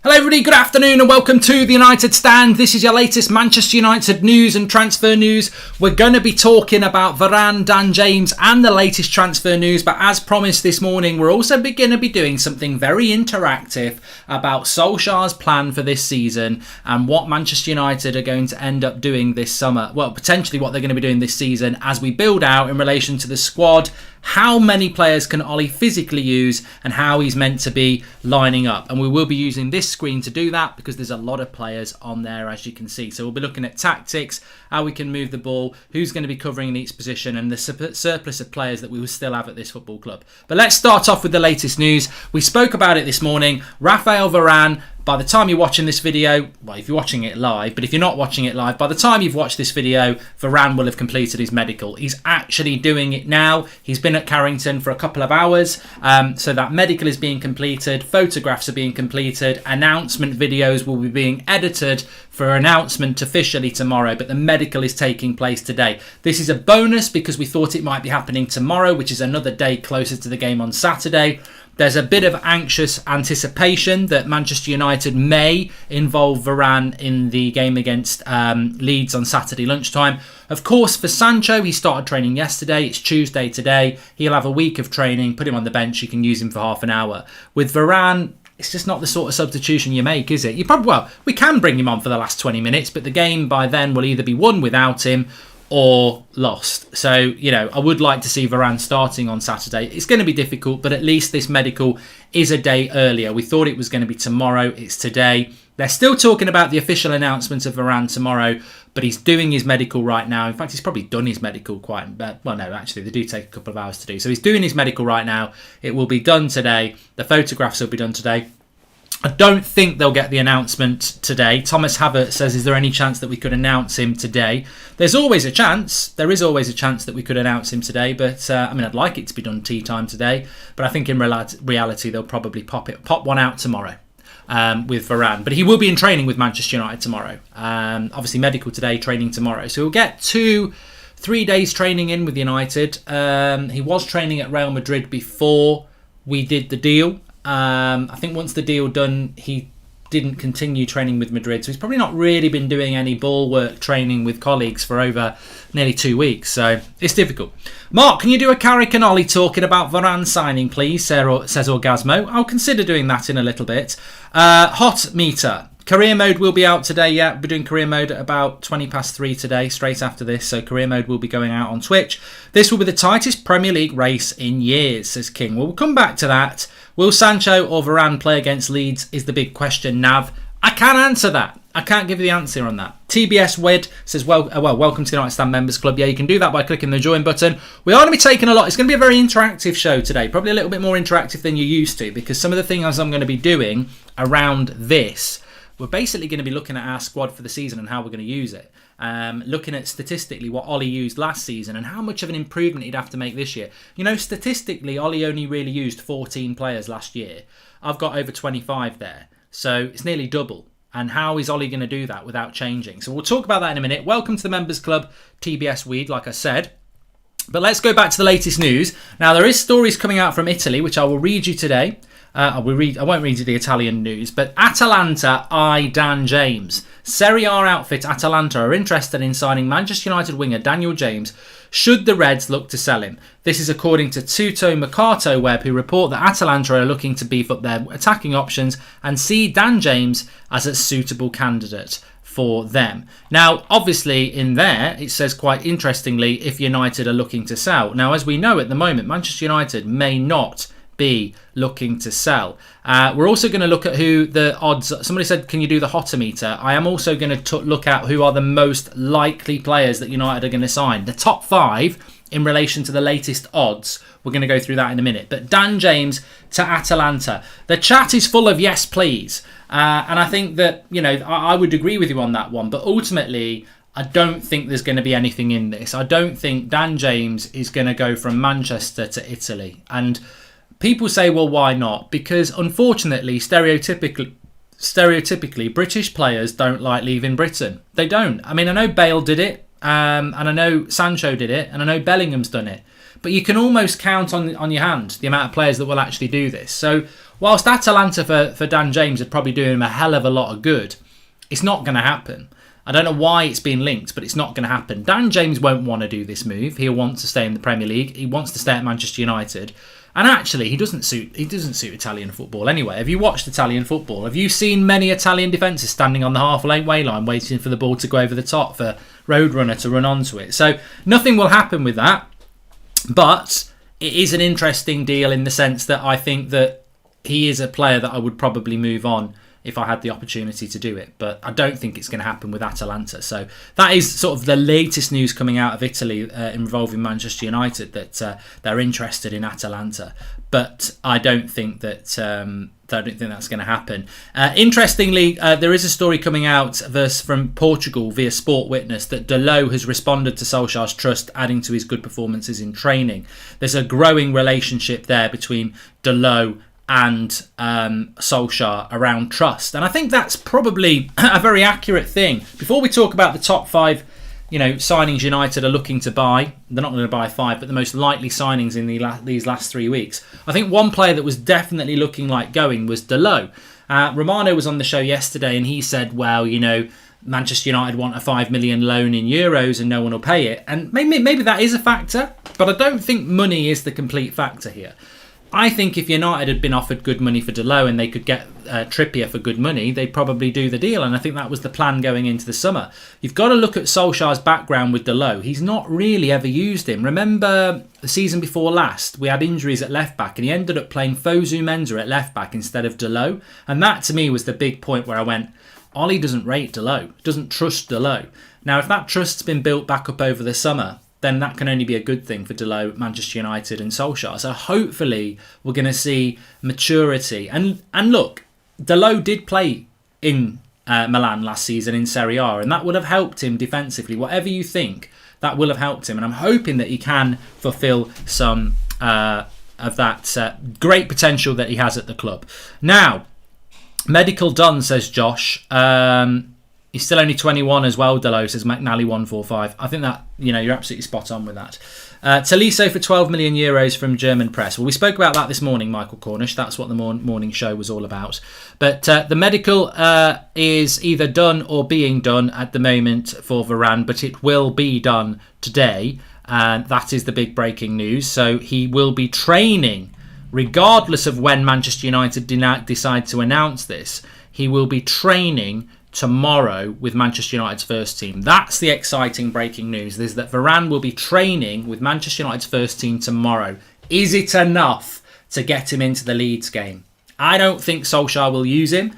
Hello everybody, good afternoon and welcome to the United Stand. This is your latest Manchester United news and transfer news. We're going to be talking about Varane, Dan James and the latest transfer news. But as promised this morning, we're also going to be doing something very interactive about Solskjaer's plan for this season and what Manchester United are going to end up doing this summer. Well, potentially what they're going to be doing this season as we build out in relation to the squad. How many players can Ollie physically use and how he's meant to be lining up. And we will be using this screen to do that because there's a lot of players on there, as you can see. So we'll be looking at tactics, how we can move the ball, who's going to be covering in each position and the surplus of players that we will still have at this football club. But let's start off with the latest news. We spoke about it this morning. Raphael Varane, by the time you're watching this video, well, if you're watching it live, but if you're not watching it live, by the time you've watched this video, Varane will have completed his medical. He's actually doing it now. He's been at Carrington for a couple of hours. So that medical is being completed. Photographs are being completed. Announcement videos will be being edited for announcement officially tomorrow, but the medical is taking place today. This is a bonus because we thought it might be happening tomorrow, which is another day closer to the game on Saturday. There's a bit of anxious anticipation that Manchester United may involve Varane in the game against Leeds on Saturday lunchtime. Of course, for Sancho, he started training yesterday. It's Tuesday today. He'll have a week of training. Put him on the bench. You can use him for half an hour. With Varane, it's just not the sort of substitution you make, is it? We can bring him on for the last 20 minutes, but the game by then will either be won without him or lost. So, I would like to see Varane starting on Saturday. It's going to be difficult, but at least this medical is a day earlier. We thought it was going to be tomorrow. It's today. They're still talking about the official announcement of Varane tomorrow, but he's doing his medical right now. In fact, he's probably done his medical they do take a couple of hours to do. So he's doing his medical right now. It will be done today. The photographs will be done today. I don't think they'll get the announcement today. Thomas Havertz says, is there any chance that we could announce him today? There's always a chance. There is always a chance that we could announce him today. But, I'd like it to be done tea time today. But I think in reality, they'll probably pop one out tomorrow with Varane. But he will be in training with Manchester United tomorrow. Obviously, medical today, training tomorrow. So we'll get 3 days training in with United. He was training at Real Madrid before we did the deal. I think once the deal done, he didn't continue training with Madrid, so he's probably not really been doing any ball work training with colleagues for over nearly 2 weeks, so it's difficult. Mark, can you do a Carrick and Ollie talking about Varane signing, please? Says Orgasmo. I'll consider doing that in a little bit. Hot meter. Career mode will be out today, yeah. We're doing career mode at about 3:20 today, straight after this. So career mode will be going out on Twitch. This will be the tightest Premier League race in years, says King. Well, we'll come back to that. Will Sancho or Varane play against Leeds is the big question, Nav. I can't answer that. I can't give you the answer on that. TBS Wed says, welcome to the United Stand Members Club. Yeah, you can do that by clicking the join button. We are going to be taking a lot. It's going to be a very interactive show today. Probably a little bit more interactive than you're used to because some of the things I'm going to be doing around this, we're basically going to be looking at our squad for the season and how we're going to use it. Looking at statistically what Ollie used last season and how much of an improvement he'd have to make this year. Statistically, Ollie only really used 14 players last year. I've got over 25 there. So it's nearly double. And how is Ollie going to do that without changing? So we'll talk about that in a minute. Welcome to the Members Club, TBS Weed, like I said. But let's go back to the latest news. Now, there is stories coming out from Italy, which I will read you today. I won't read you the Italian news, but Atalanta eye Dan James. Serie A outfit Atalanta are interested in signing Manchester United winger Daniel James should the Reds look to sell him. This is according to Tutto Mercato Web, who report that Atalanta are looking to beef up their attacking options and see Dan James as a suitable candidate for them. Now, obviously, in there, it says quite interestingly, if United are looking to sell. Now, as we know at the moment, Manchester United may not be looking to sell. We're also going to look at who the odds. Somebody said, can you do the hotter meter? I am also going to look at who are the most likely players that United are going to sign. The top 5 in relation to the latest odds. We're going to go through that in a minute. But Dan James to Atalanta. The chat is full of yes, please. And I think that, I would agree with you on that one. But ultimately, I don't think there's going to be anything in this. I don't think Dan James is going to go from Manchester to Italy. And people say, well, why not? Because unfortunately, stereotypically, British players don't like leaving Britain. They don't. I mean, I know Bale did it, and I know Sancho did it, and I know Bellingham's done it. But you can almost count on your hand the amount of players that will actually do this. So whilst Atalanta for Dan James would probably do him a hell of a lot of good, it's not going to happen. I don't know why it's been linked, but it's not going to happen. Dan James won't want to do this move. He'll want to stay in the Premier League. He wants to stay at Manchester United. And actually, he doesn't suit Italian football anyway. Have you watched Italian football? Have you seen many Italian defences standing on the halfway line waiting for the ball to go over the top for Roadrunner to run onto it? So nothing will happen with that. But it is an interesting deal in the sense that I think that he is a player that I would probably move on if I had the opportunity to do it. But I don't think it's going to happen with Atalanta. So that is sort of the latest news coming out of Italy involving Manchester United, that they're interested in Atalanta. But I don't think that that's going to happen. Interestingly, there is a story coming out from Portugal via Sport Witness that Dalot has responded to Solskjaer's trust, adding to his good performances in training. There's a growing relationship there between Dalot and Solskjaer around trust, and I think that's probably a very accurate thing. Before we talk about the top 5 signings United are looking to buy, they're not going to buy 5, but the most likely signings in these last 3 weeks, I think one player that was definitely looking like going was Dalot. Romano was on the show yesterday and he said, well, Manchester United want a 5 million loan in euros and no one will pay it, and maybe that is a factor, but I don't think money is the complete factor here. I think if United had been offered good money for Dalot and they could get Trippier for good money, they'd probably do the deal. And I think that was the plan going into the summer. You've got to look at Solskjaer's background with Dalot. He's not really ever used him. Remember the season before last, we had injuries at left back and he ended up playing Fosu Mensah at left back instead of Dalot. And that to me was the big point where I went, Ollie doesn't rate Dalot, doesn't trust Dalot. Now, if that trust's been built back up over the summer, then that can only be a good thing for Dalot, Manchester United and Solskjaer. So hopefully we're going to see maturity. And look, Dalot did play in Milan last season in Serie A, and that would have helped him defensively. Whatever you think, that will have helped him. And I'm hoping that he can fulfil some of that great potential that he has at the club. Now, medical done, says Josh. He's still only 21 as well, Dalot, says McNally145. I think that, you're absolutely spot on with that. Tolisso for 12 million euros from German press. Well, we spoke about that this morning, Michael Cornish. That's what the morning show was all about. But the medical is either done or being done at the moment for Varane, but it will be done today. And that is the big breaking news. So he will be training, regardless of when Manchester United decide to announce this. He will be training tomorrow with Manchester United's first team. That's the exciting breaking news, is that Varane will be training with Manchester United's first team tomorrow. Is it enough to get him into the Leeds game? I don't think Solskjaer will use him.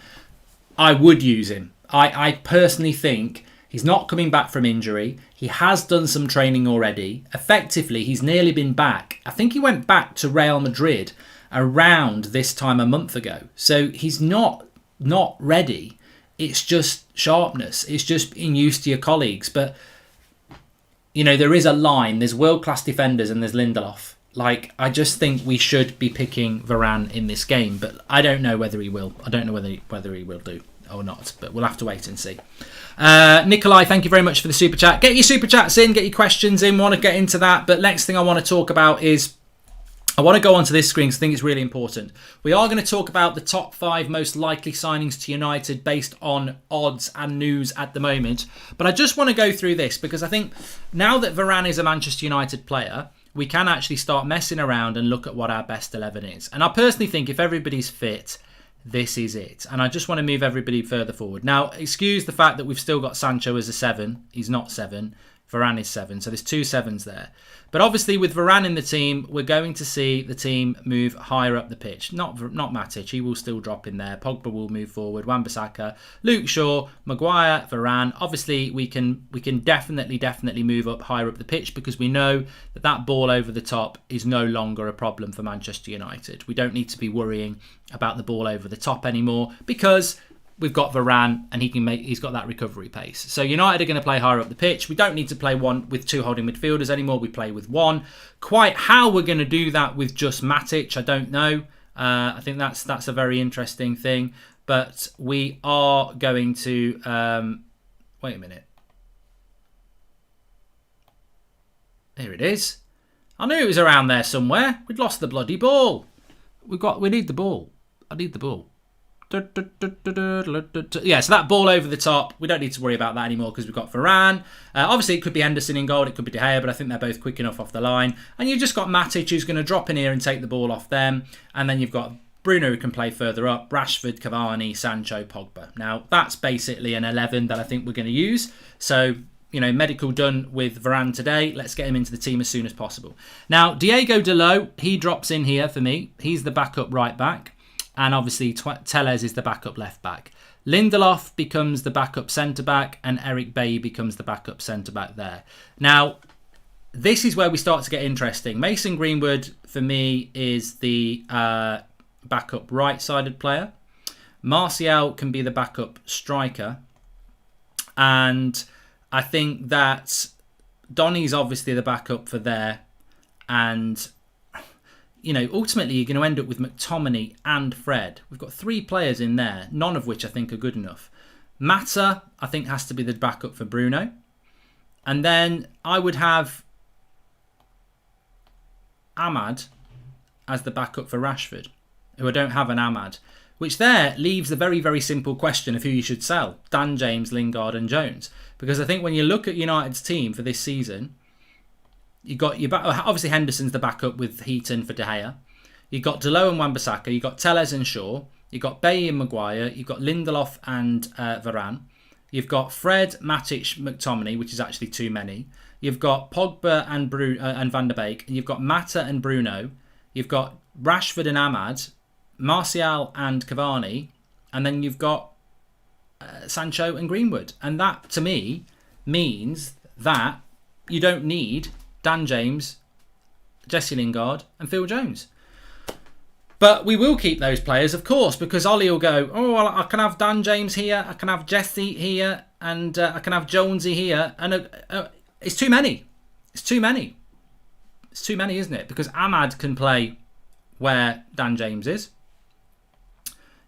I would use him. I personally think he's not coming back from injury. He has done some training already. Effectively, he's nearly been back. I think he went back to Real Madrid around this time a month ago. So he's not ready. It's just sharpness. It's just being used to your colleagues. But, there is a line. There's world-class defenders and there's Lindelof. I just think we should be picking Varane in this game. But I don't know whether he will. I don't know whether he will do or not. But we'll have to wait and see. Nikolai, thank you very much for the super chat. Get your super chats in. Get your questions in. Want to get into that. But next thing I want to talk about is, I want to go onto this screen because I think it's really important. We are going to talk about the top 5 most likely signings to United based on odds and news at the moment. But I just want to go through this because I think now that Varane is a Manchester United player, we can actually start messing around and look at what our best 11 is. And I personally think if everybody's fit, this is it. And I just want to move everybody further forward. Now, excuse the fact that we've still got Sancho as a 7. He's not 7. Varane is 7. So there's 2 7s there. But obviously with Varane in the team, we're going to see the team move higher up the pitch. Not Matic, he will still drop in there. Pogba will move forward. Wan-Bissaka, Luke Shaw, Maguire, Varane. Obviously we can definitely move up higher up the pitch because we know that ball over the top is no longer a problem for Manchester United. We don't need to be worrying about the ball over the top anymore because we've got Varane and he's got that recovery pace. So United are going to play higher up the pitch. We don't need to play one with 2 holding midfielders anymore. We play with 1. Quite how we're going to do that with just Matic, I don't know. I think that's a very interesting thing. But we are going to... wait a minute. Here it is. I knew it was around there somewhere. We'd lost the bloody ball. We need the ball. I need the ball. Yeah, so that ball over the top, we don't need to worry about that anymore because we've got Varane. Obviously, it could be Henderson in goal, it could be De Gea, but I think they're both quick enough off the line. And you've just got Matic, who's going to drop in here and take the ball off them. And then you've got Bruno, who can play further up, Rashford, Cavani, Sancho, Pogba. Now, that's basically an 11 that I think we're going to use. So, medical done with Varane today. Let's get him into the team as soon as possible. Now, Diego Dalot, he drops in here for me. He's the backup right back. And obviously, Tellez is the backup left back. Lindelof becomes the backup centre back, and Eric Bailly becomes the backup centre back there. Now, this is where we start to get interesting. Mason Greenwood, for me, is the backup right-sided player. Martial can be the backup striker. And I think that Donny's obviously the backup for there. And ultimately you're going to end up with McTominay and Fred. We've got 3 players in there, none of which I think are good enough. Mata, I think, has to be the backup for Bruno. And then I would have Ahmad as the backup for Rashford, who I don't have an Ahmad. Which there leaves a very, very simple question of who you should sell. Dan James, Lingard and Jones. Because I think when you look at United's team for this season, you've got obviously Henderson's the backup with Heaton for De Gea. You've got Dalot and Wan-Bissaka. You've got Tellez and Shaw. You've got Bailly and Maguire. You've got Lindelof and Varane. You've got Fred, Matic, McTominay, which is actually too many. You've got Pogba and Van der Beek. And you've got Mata and Bruno. You've got Rashford and Ahmad. Martial and Cavani. And then you've got Sancho and Greenwood. And that, to me, means that you don't need Dan James, Jesse Lingard and Phil Jones. But we will keep those players, of course, because Ollie will go, well, I can have Dan James here, I can have Jesse here, and I can have Jonesy here. And it's too many. It's too many. It's too many, isn't it? Because Ahmad can play where Dan James is.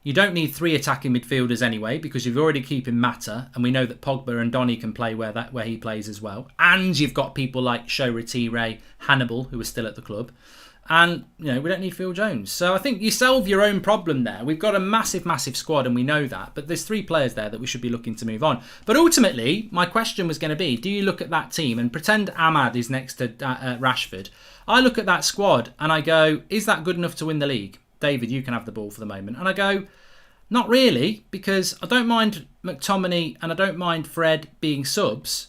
You don't need 3 attacking midfielders anyway, because you're already keeping Mata, and we know that Pogba and Donny can play where he plays as well. And you've got people like Shoretire, Hannibal, who are still at the club. And, we don't need Phil Jones. So I think you solve your own problem there. We've got a massive, massive squad, and we know that. But there's 3 players there that we should be looking to move on. But ultimately, my question was going to be, do you look at that team and pretend Ahmad is next to Rashford? I look at that squad and I go, is that good enough to win the league? David, you can have the ball for the moment. And I go, not really, because I don't mind McTominay and I don't mind Fred being subs,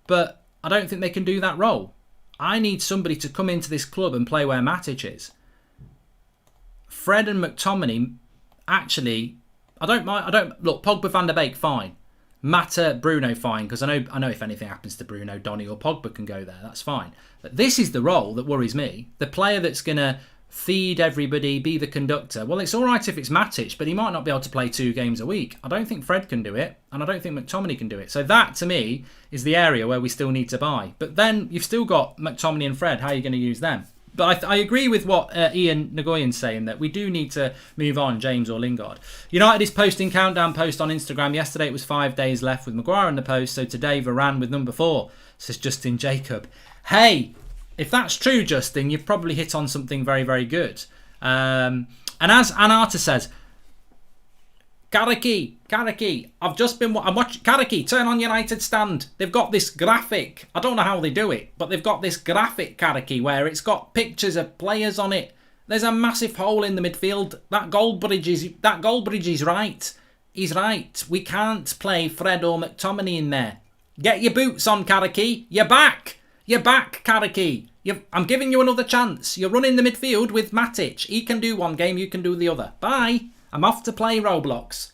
but I don't think they can do that role. I need somebody to come into this club and play where Matic is. Fred and McTominay, actually, I don't mind. Look, Pogba, Van der Beek, fine. Mata, Bruno, fine, because I know if anything happens to Bruno, Donny or Pogba can go there. That's fine. But this is the role that worries me. The player that's going to feed everybody, be the conductor. Well, it's all right if it's Matic, but he might not be able to play 2 games a week. I don't think Fred can do it, and I don't think McTominay can do it. So that, to me, is the area where we still need to buy. But then you've still got McTominay and Fred. How are you going to use them? But I agree with what Ian Nagoyan's saying, that we do need to move on, James or Lingard. United is posting countdown post on Instagram. Yesterday it was 5 days left with Maguire in the post. So today Varane with number 4, says Justin Jacob. Hey, if that's true, Justin, you've probably hit on something very, very good. And as Anata says, Karaki, I'm watching Karaki, turn on United Stand. They've got this graphic. I don't know how they do it, but they've got this graphic, Karaki, where it's got pictures of players on it. There's a massive hole in the midfield. That goal bridge is right. He's right. We can't play Fred or McTominay in there. Get your boots on, Karaki. You're back. You're back, Karaki. I'm giving you another chance. You're running the midfield with Matic. He can do one game, you can do the other. Bye. I'm off to play Roblox.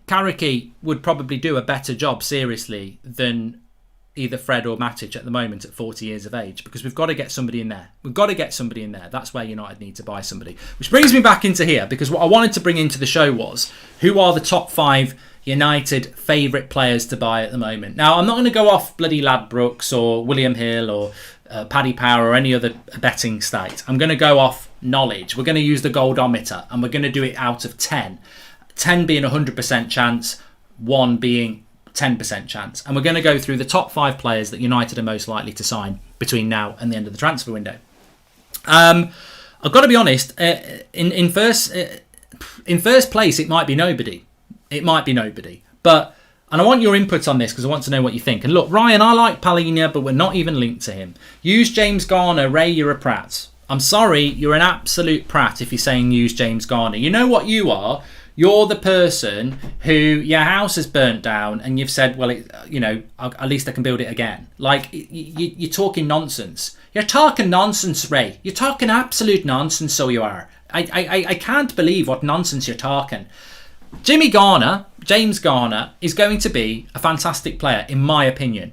Karaki would probably do a better job, seriously, than either Fred or Matic at the moment at 40 years of age, because we've got to get somebody in there. That's where United need to buy somebody. Which brings me back into here, because what I wanted to bring into the show was, who are the top 5 United favourite players to buy at the moment? Now, I'm not going to go off bloody Ladbrokes or William Hill or Paddy Power or any other betting site. I'm going to go off knowledge. We're going to use the Goldometer, and we're going to do it out of 10. 10 being 100% chance, 1 being 10% chance. And we're going to go through the top 5 players that United are most likely to sign between now and the end of the transfer window. I've got to be honest. In first place, it might be nobody. It might be nobody. But and I want your input on this because I want to know what you think. And look, Ryan, I like Palhinha, but we're not even linked to him. Use James Garner. Ray, you're a prat. I'm sorry, you're an absolute prat if you're saying use James Garner. You know what you are? You're the person who your house has burnt down and you've said, well, at least I can build it again. Like, you're talking nonsense. You're talking nonsense, Ray. You're talking absolute nonsense, so you are. I can't believe what nonsense you're talking. James Garner, is going to be a fantastic player, in my opinion.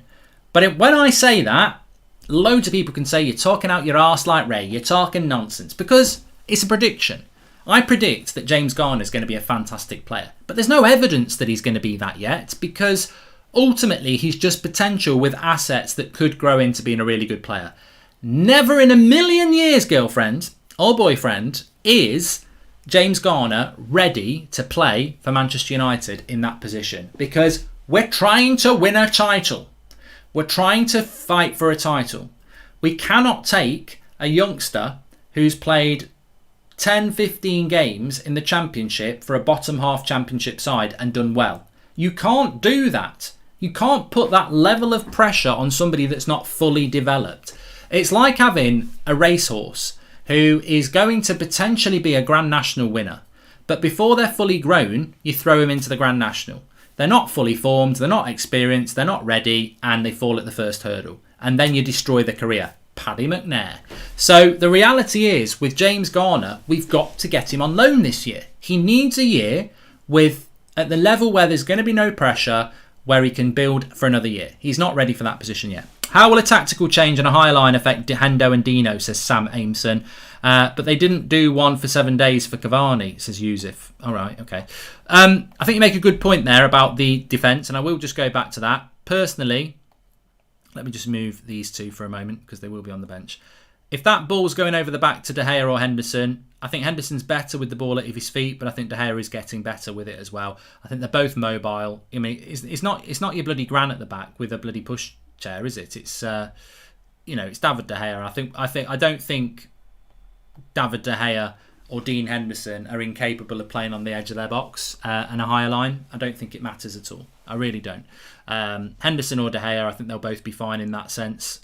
But when I say that, loads of people can say you're talking out your arse like Ray. You're talking nonsense because it's a prediction. I predict that James Garner is going to be a fantastic player. But there's no evidence that he's going to be that yet because ultimately he's just potential with assets that could grow into being a really good player. Never in a million years, girlfriend or boyfriend, is James Garner ready to play for Manchester United in that position because we're trying to win a title. We're trying to fight for a title. We cannot take a youngster who's played 10, 15 games in the Championship for a bottom half Championship side and done well. You can't do that. You can't put that level of pressure on somebody that's not fully developed. It's like having a racehorse who is going to potentially be a Grand National winner. But before they're fully grown, you throw them into the Grand National. They're not fully formed, they're not experienced, they're not ready, and they fall at the first hurdle. And then you destroy their career. Paddy McNair. So the reality is, with James Garner, we've got to get him on loan this year. He needs a year at the level where there's going to be no pressure, where he can build for another year. He's not ready for that position yet. How will a tactical change and a high line affect Hendo and Dino, says Sam Ameson. But they didn't do one for 7 days for Cavani, says Yusuf. All right, okay. I think you make a good point there about the defence, and I will just go back to that. Personally, let me just move these two for a moment because they will be on the bench. If that ball's going over the back to De Gea or Henderson, I think Henderson's better with the ball at his feet, but I think De Gea is getting better with it as well. I think they're both mobile. I mean, it's not your bloody Gran at the back with a bloody push chair, is it? It's it's David De Gea. I don't think David De Gea or Dean Henderson are incapable of playing on the edge of their box and a higher line. I don't think it matters at all. I really don't. Henderson or De Gea, I think they'll both be fine in that sense.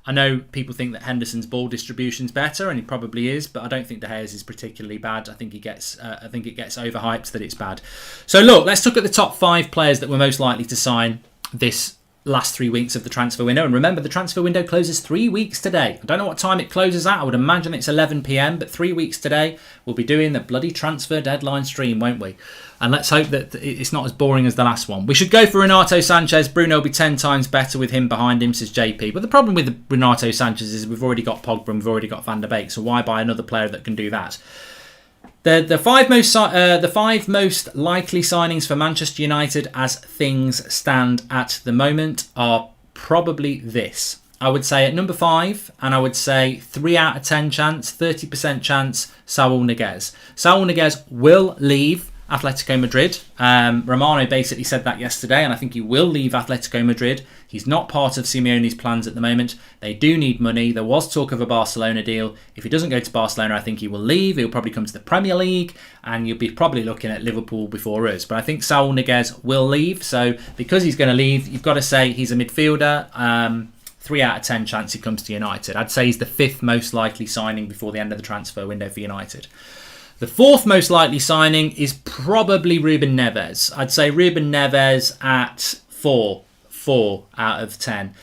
I know people think that Henderson's ball distribution's better, and he probably is, but I don't think De Gea's is particularly bad. I think it gets overhyped that it's bad. So look, let's look at the top 5 players that were most likely to sign this last 3 weeks of the transfer window. And remember, the transfer window closes 3 weeks today. I don't know what time it closes at. I would imagine it's 11 p.m, but 3 weeks today we'll be doing the bloody transfer deadline stream, won't we? And let's hope that it's not as boring as the last one. We should go for Renato Sanchez. Bruno will be 10 times better with him behind him, says JP. But the problem with Renato Sanchez is we've already got Pogba and we've already got Van der Beek. So why buy another player that can do that? The five most likely signings for Manchester United as things stand at the moment are probably this. I would say at number 5, and I would say 3 out of 10 chance, 30% chance, Saúl Ñíguez. Saúl Ñíguez will leave Atletico Madrid. Romano basically said that yesterday, and I think he will leave Atletico Madrid. He's not part of Simeone's plans at the moment. They do need money. There was talk of a Barcelona deal. If he doesn't go to Barcelona, I think he will leave. He'll probably come to the Premier League, and you'll be probably looking at Liverpool before us. But I think Saúl Ñíguez will leave. So because he's going to leave, you've got to say he's a midfielder. 3 out of 10 chance he comes to United. I'd say he's the 5th most likely signing before the end of the transfer window for United. The 4th most likely signing is probably Ruben Neves. I'd say Ruben Neves at 4 out of 10.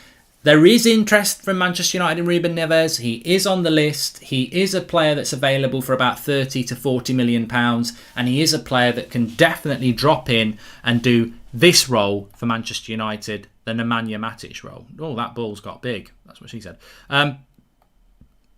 There is interest from Manchester United in Ruben Neves. He is on the list. He is a player that's available for about 30 to 40 million pounds, and he is a player that can definitely drop in and do this role for Manchester United, the Nemanja Matic role. Oh, that ball's got big. That's what she said.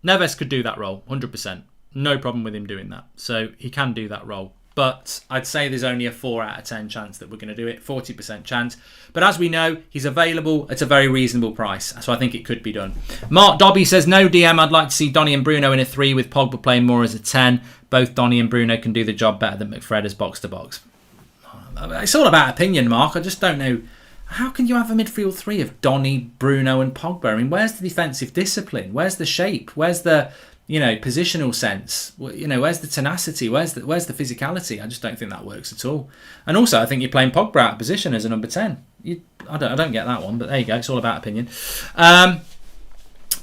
Neves could do that role, 100%. No problem with him doing that. So he can do that role. But I'd say there's only a 4 out of 10 chance that we're going to do it. 40% chance. But as we know, he's available at a very reasonable price. So I think it could be done. Mark Dobby says, no DM, I'd like to see Donny and Bruno in a 3 with Pogba playing more as a 10. Both Donny and Bruno can do the job better than McFred as box-to-box. It's all about opinion, Mark. I just don't know. How can you have a midfield 3 of Donny, Bruno and Pogba? I mean, where's the defensive discipline? Where's the shape? Where's the positional sense? Where's the tenacity? Where's the physicality? I just don't think that works at all. And also, I think you're playing Pogba out of position as a number 10. I don't get that one, but there you go. It's all about opinion.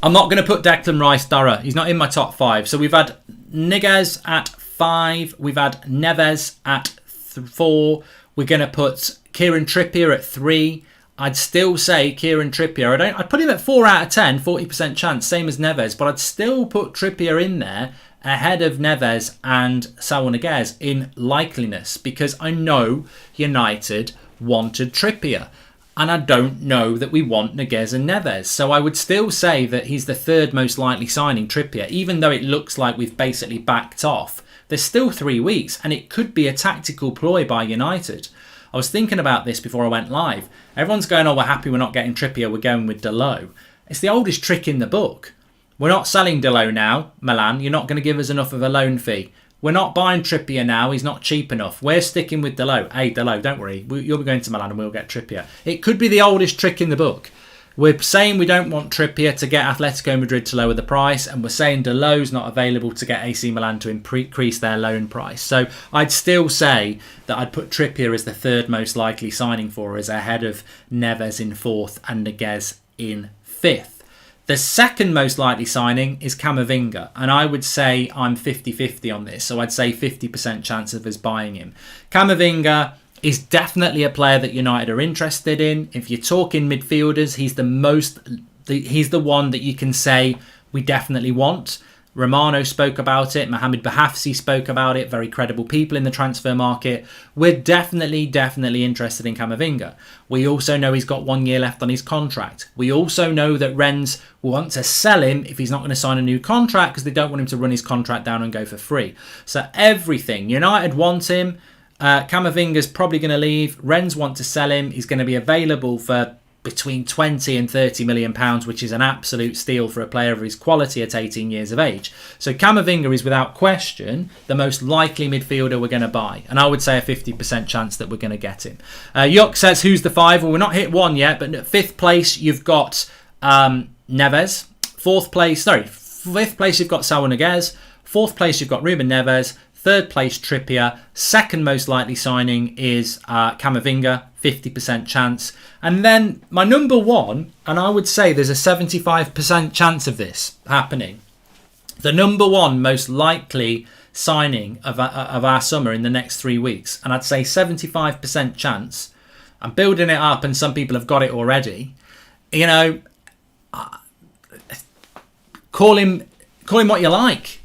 I'm not going to put Declan Rice Dara. He's not in my top 5. So we've had Niguez at 5. We've had Neves at 4. We're going to put Kieran Trippier at 3. I'd still say Kieran Trippier. I'd put him at 4 out of 10, 40% chance, same as Neves. But I'd still put Trippier in there ahead of Neves and Saúl Ñíguez in likeliness, because I know United wanted Trippier. And I don't know that we want Ñíguez and Neves. So I would still say that he's the third most likely signing, Trippier, even though it looks like we've basically backed off. There's still 3 weeks, and it could be a tactical ploy by United. I was thinking about this before I went live. Everyone's going, we're happy we're not getting Trippier, we're going with Dalot. It's the oldest trick in the book. We're not selling Dalot now, Milan. You're not going to give us enough of a loan fee. We're not buying Trippier now. He's not cheap enough. We're sticking with Dalot. Hey, Dalot, don't worry. You'll be going to Milan and we'll get Trippier. It could be the oldest trick in the book. We're saying we don't want Trippier to get Atletico Madrid to lower the price, and we're saying Dalot's not available to get AC Milan to increase their loan price. So I'd still say that I'd put Trippier as the third most likely signing for us, ahead of Neves in 4th and Ñíguez in 5th. The second most likely signing is Camavinga, and I would say I'm 50-50 on this. So I'd say 50% chance of us buying him. Camavinga is definitely a player that United are interested in. If you're talking midfielders, he's the one that you can say we definitely want. Romano spoke about it. Mohamed Bahafsi spoke about it. Very credible people in the transfer market. We're definitely interested in Camavinga. We also know he's got 1 year left on his contract. We also know that Rennes will want to sell him if he's not going to sign a new contract, because they don't want him to run his contract down and go for free. So everything. United want him. Camavinga's probably going to leave. Rennes want to sell him. He's going to be available for between 20 and 30 million pounds, which is an absolute steal for a player of his quality at 18 years of age. So Camavinga is without question the most likely midfielder we're going to buy, and I would say a 50% chance that we're going to get him. Yuck says, who's the 5? Well, we're not hit 1 yet, but at 5th place you've got Neves. 5th place you've got Saúl Ñíguez. 4th place you've got Ruben Neves. 3rd place Trippier. Second most likely signing is Camavinga, 50% chance. And then my number 1, and I would say there's a 75% chance of this happening. The number 1 most likely signing of our summer in the next 3 weeks, and I'd say 75% chance. I'm building it up, and some people have got it already. Call him what you like.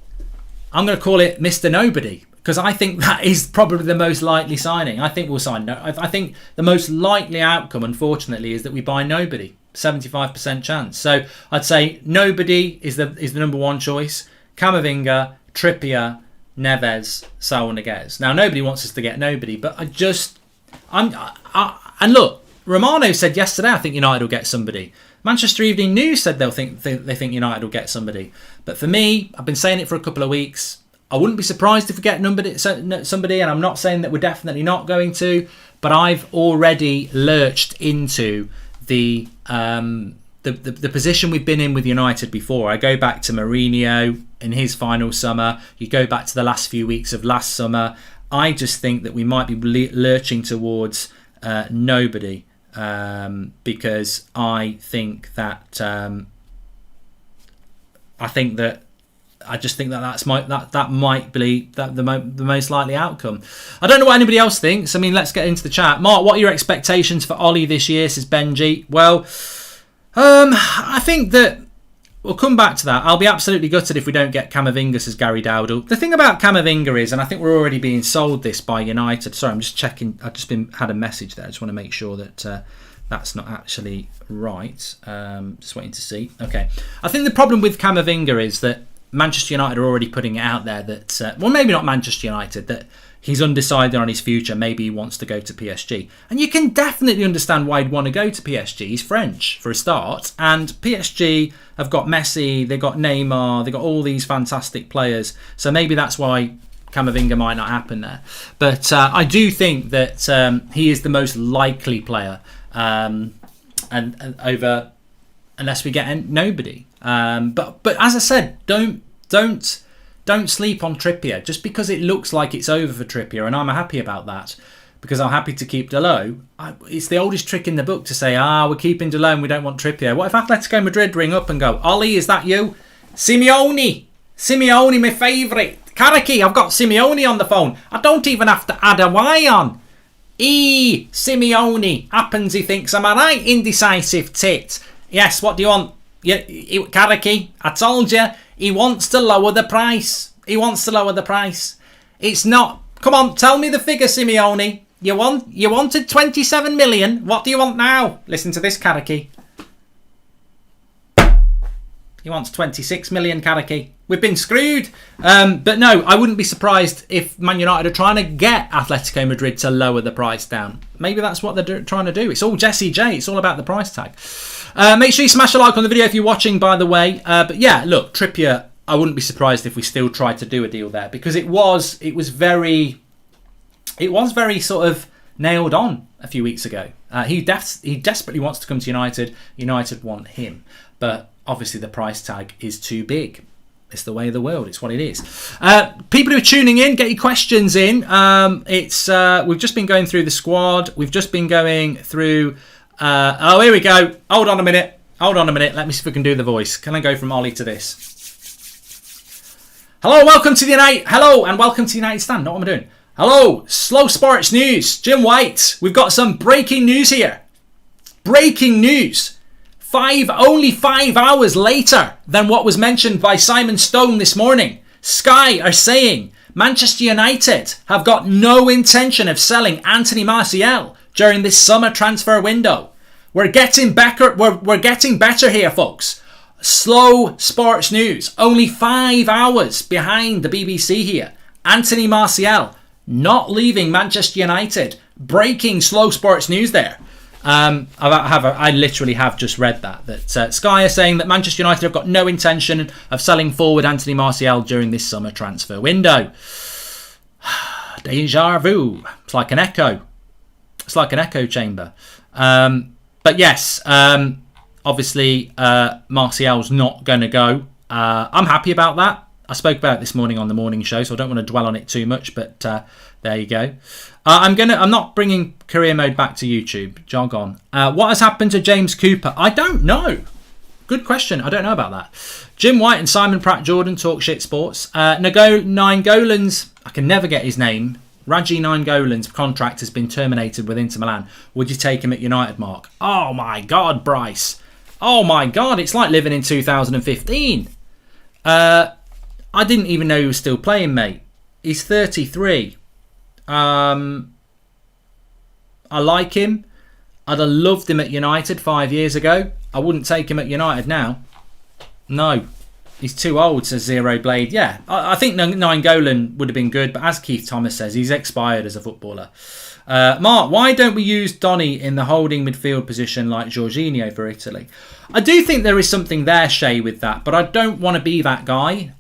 I'm going to call it Mr. Nobody, because I think that is probably the most likely signing. I think we'll sign. I think the most likely outcome, unfortunately, is that we buy nobody. 75% chance. So I'd say nobody is the number 1 choice. Camavinga, Trippier, Neves, Saúl Ñíguez. Now nobody wants us to get nobody, but and look, Romano said yesterday, I think United will get somebody. Manchester Evening News said they think United will get somebody. But for me, I've been saying it for a couple of weeks. I wouldn't be surprised if we get somebody, and I'm not saying that we're definitely not going to, but I've already lurched into the position we've been in with United before. I go back to Mourinho in his final summer. You go back to the last few weeks of last summer. I just think that we might be lurching towards nobody. Because I think that that might be the most likely outcome. I don't know what anybody else thinks. I mean, let's get into the chat. Mark, what are your expectations for Ollie this year? Says Benji. Well, I think that we'll come back to that. I'll be absolutely gutted if we don't get Camavinga, says Gary Dowdle. The thing about Camavinga is, and I think we're already being sold this by United. Sorry, I'm just checking. I've just had a message there. I just want to make sure that that's not actually right. Just waiting to see. Okay. I think the problem with Camavinga is that Manchester United are already putting it out there that, well, maybe not Manchester United, that he's undecided on his future. Maybe he wants to go to PSG. And you can definitely understand why he'd want to go to PSG. He's French, for a start. And PSG have got Messi, they've got Neymar, they've got all these fantastic players. So maybe that's why Camavinga might not happen there. But I do think that he is the most likely player, and over, unless we get nobody. But as I said, don't don't sleep on Trippier. Just because it looks like it's over for Trippier, and I'm happy about that, because I'm happy to keep Dalot. It's the oldest trick in the book to say, we're keeping Dalot and we don't want Trippier. What if Atletico Madrid ring up and go, Ollie, is that you? Simeone, my favourite. Karaki, I've got Simeone on the phone. I don't even have to add a Y on. Simeone. Happens he thinks I'm a right indecisive tit. Yes, what do you want? Karaki, I told you, he wants to lower the price. It's not... Come on, tell me the figure, Simeone. You wanted 27 million. What do you want now? Listen to this, Karaki. He wants 26 million, Karaki. We've been screwed. But no, I wouldn't be surprised if Man United are trying to get Atletico Madrid to lower the price down. Maybe that's what they're trying to do. It's all Jesse J. It's all about the price tag. Make sure you smash a like on the video if you're watching, by the way. But yeah, look, Trippier, I wouldn't be surprised if we still tried to do a deal there, because it was very sort of nailed on a few weeks ago. He desperately wants to come to United. United want him, but obviously the price tag is too big. It's the way of the world. It's what it is. People who are tuning in, get your questions in. We've just been going through the squad. We've just been going through. Here we go. Hold on a minute. Let me see if we can do the voice. Can I go from Ollie to this? Hello, welcome to the United. Hello, and welcome to the United Stand. Not what I'm doing. Hello, Slow Sports News. Jim White. We've got some breaking news here. Breaking news. Only 5 hours later than what was mentioned by Simon Stone this morning, Sky are saying Manchester United have got no intention of selling Anthony Martial during this summer transfer window. We're getting better. We're getting better here, folks. Slow Sports News. Only 5 hours behind the BBC here. Anthony Martial not leaving Manchester United. Breaking Slow Sports News there. I literally have just read that Sky are saying that Manchester United have got no intention of selling forward Anthony Martial during this summer transfer window. Deja vu. It's like an echo. It's like an echo chamber. But yes, obviously Martial's not going to go. I'm happy about that. I spoke about it this morning on the morning show, so I don't want to dwell on it too much, but there you go. I'm not bringing career mode back to YouTube. Jog on. What has happened to James Cooper? I don't know. Good question. I don't know about that. Jim White and Simon Pratt Jordan talk shit sports. Nainggolan's, I can never get his name. Raji Nainggolan's contract has been terminated with Inter Milan. Would you take him at United, Mark? Oh my God, Bryce. Oh my God, it's like living in 2015. I didn't even know he was still playing, mate. He's 33. I like him. I'd have loved him at United 5 years ago. I wouldn't take him at United now. No. He's too old, says Zero Blade. Yeah, I think Nainggolan would have been good, but as Keith Thomas says, he's expired as a footballer. Mark, why don't we use Donny in the holding midfield position like Jorginho for Italy? I do think there is something there, Shay, with that, but I don't want to be that guy.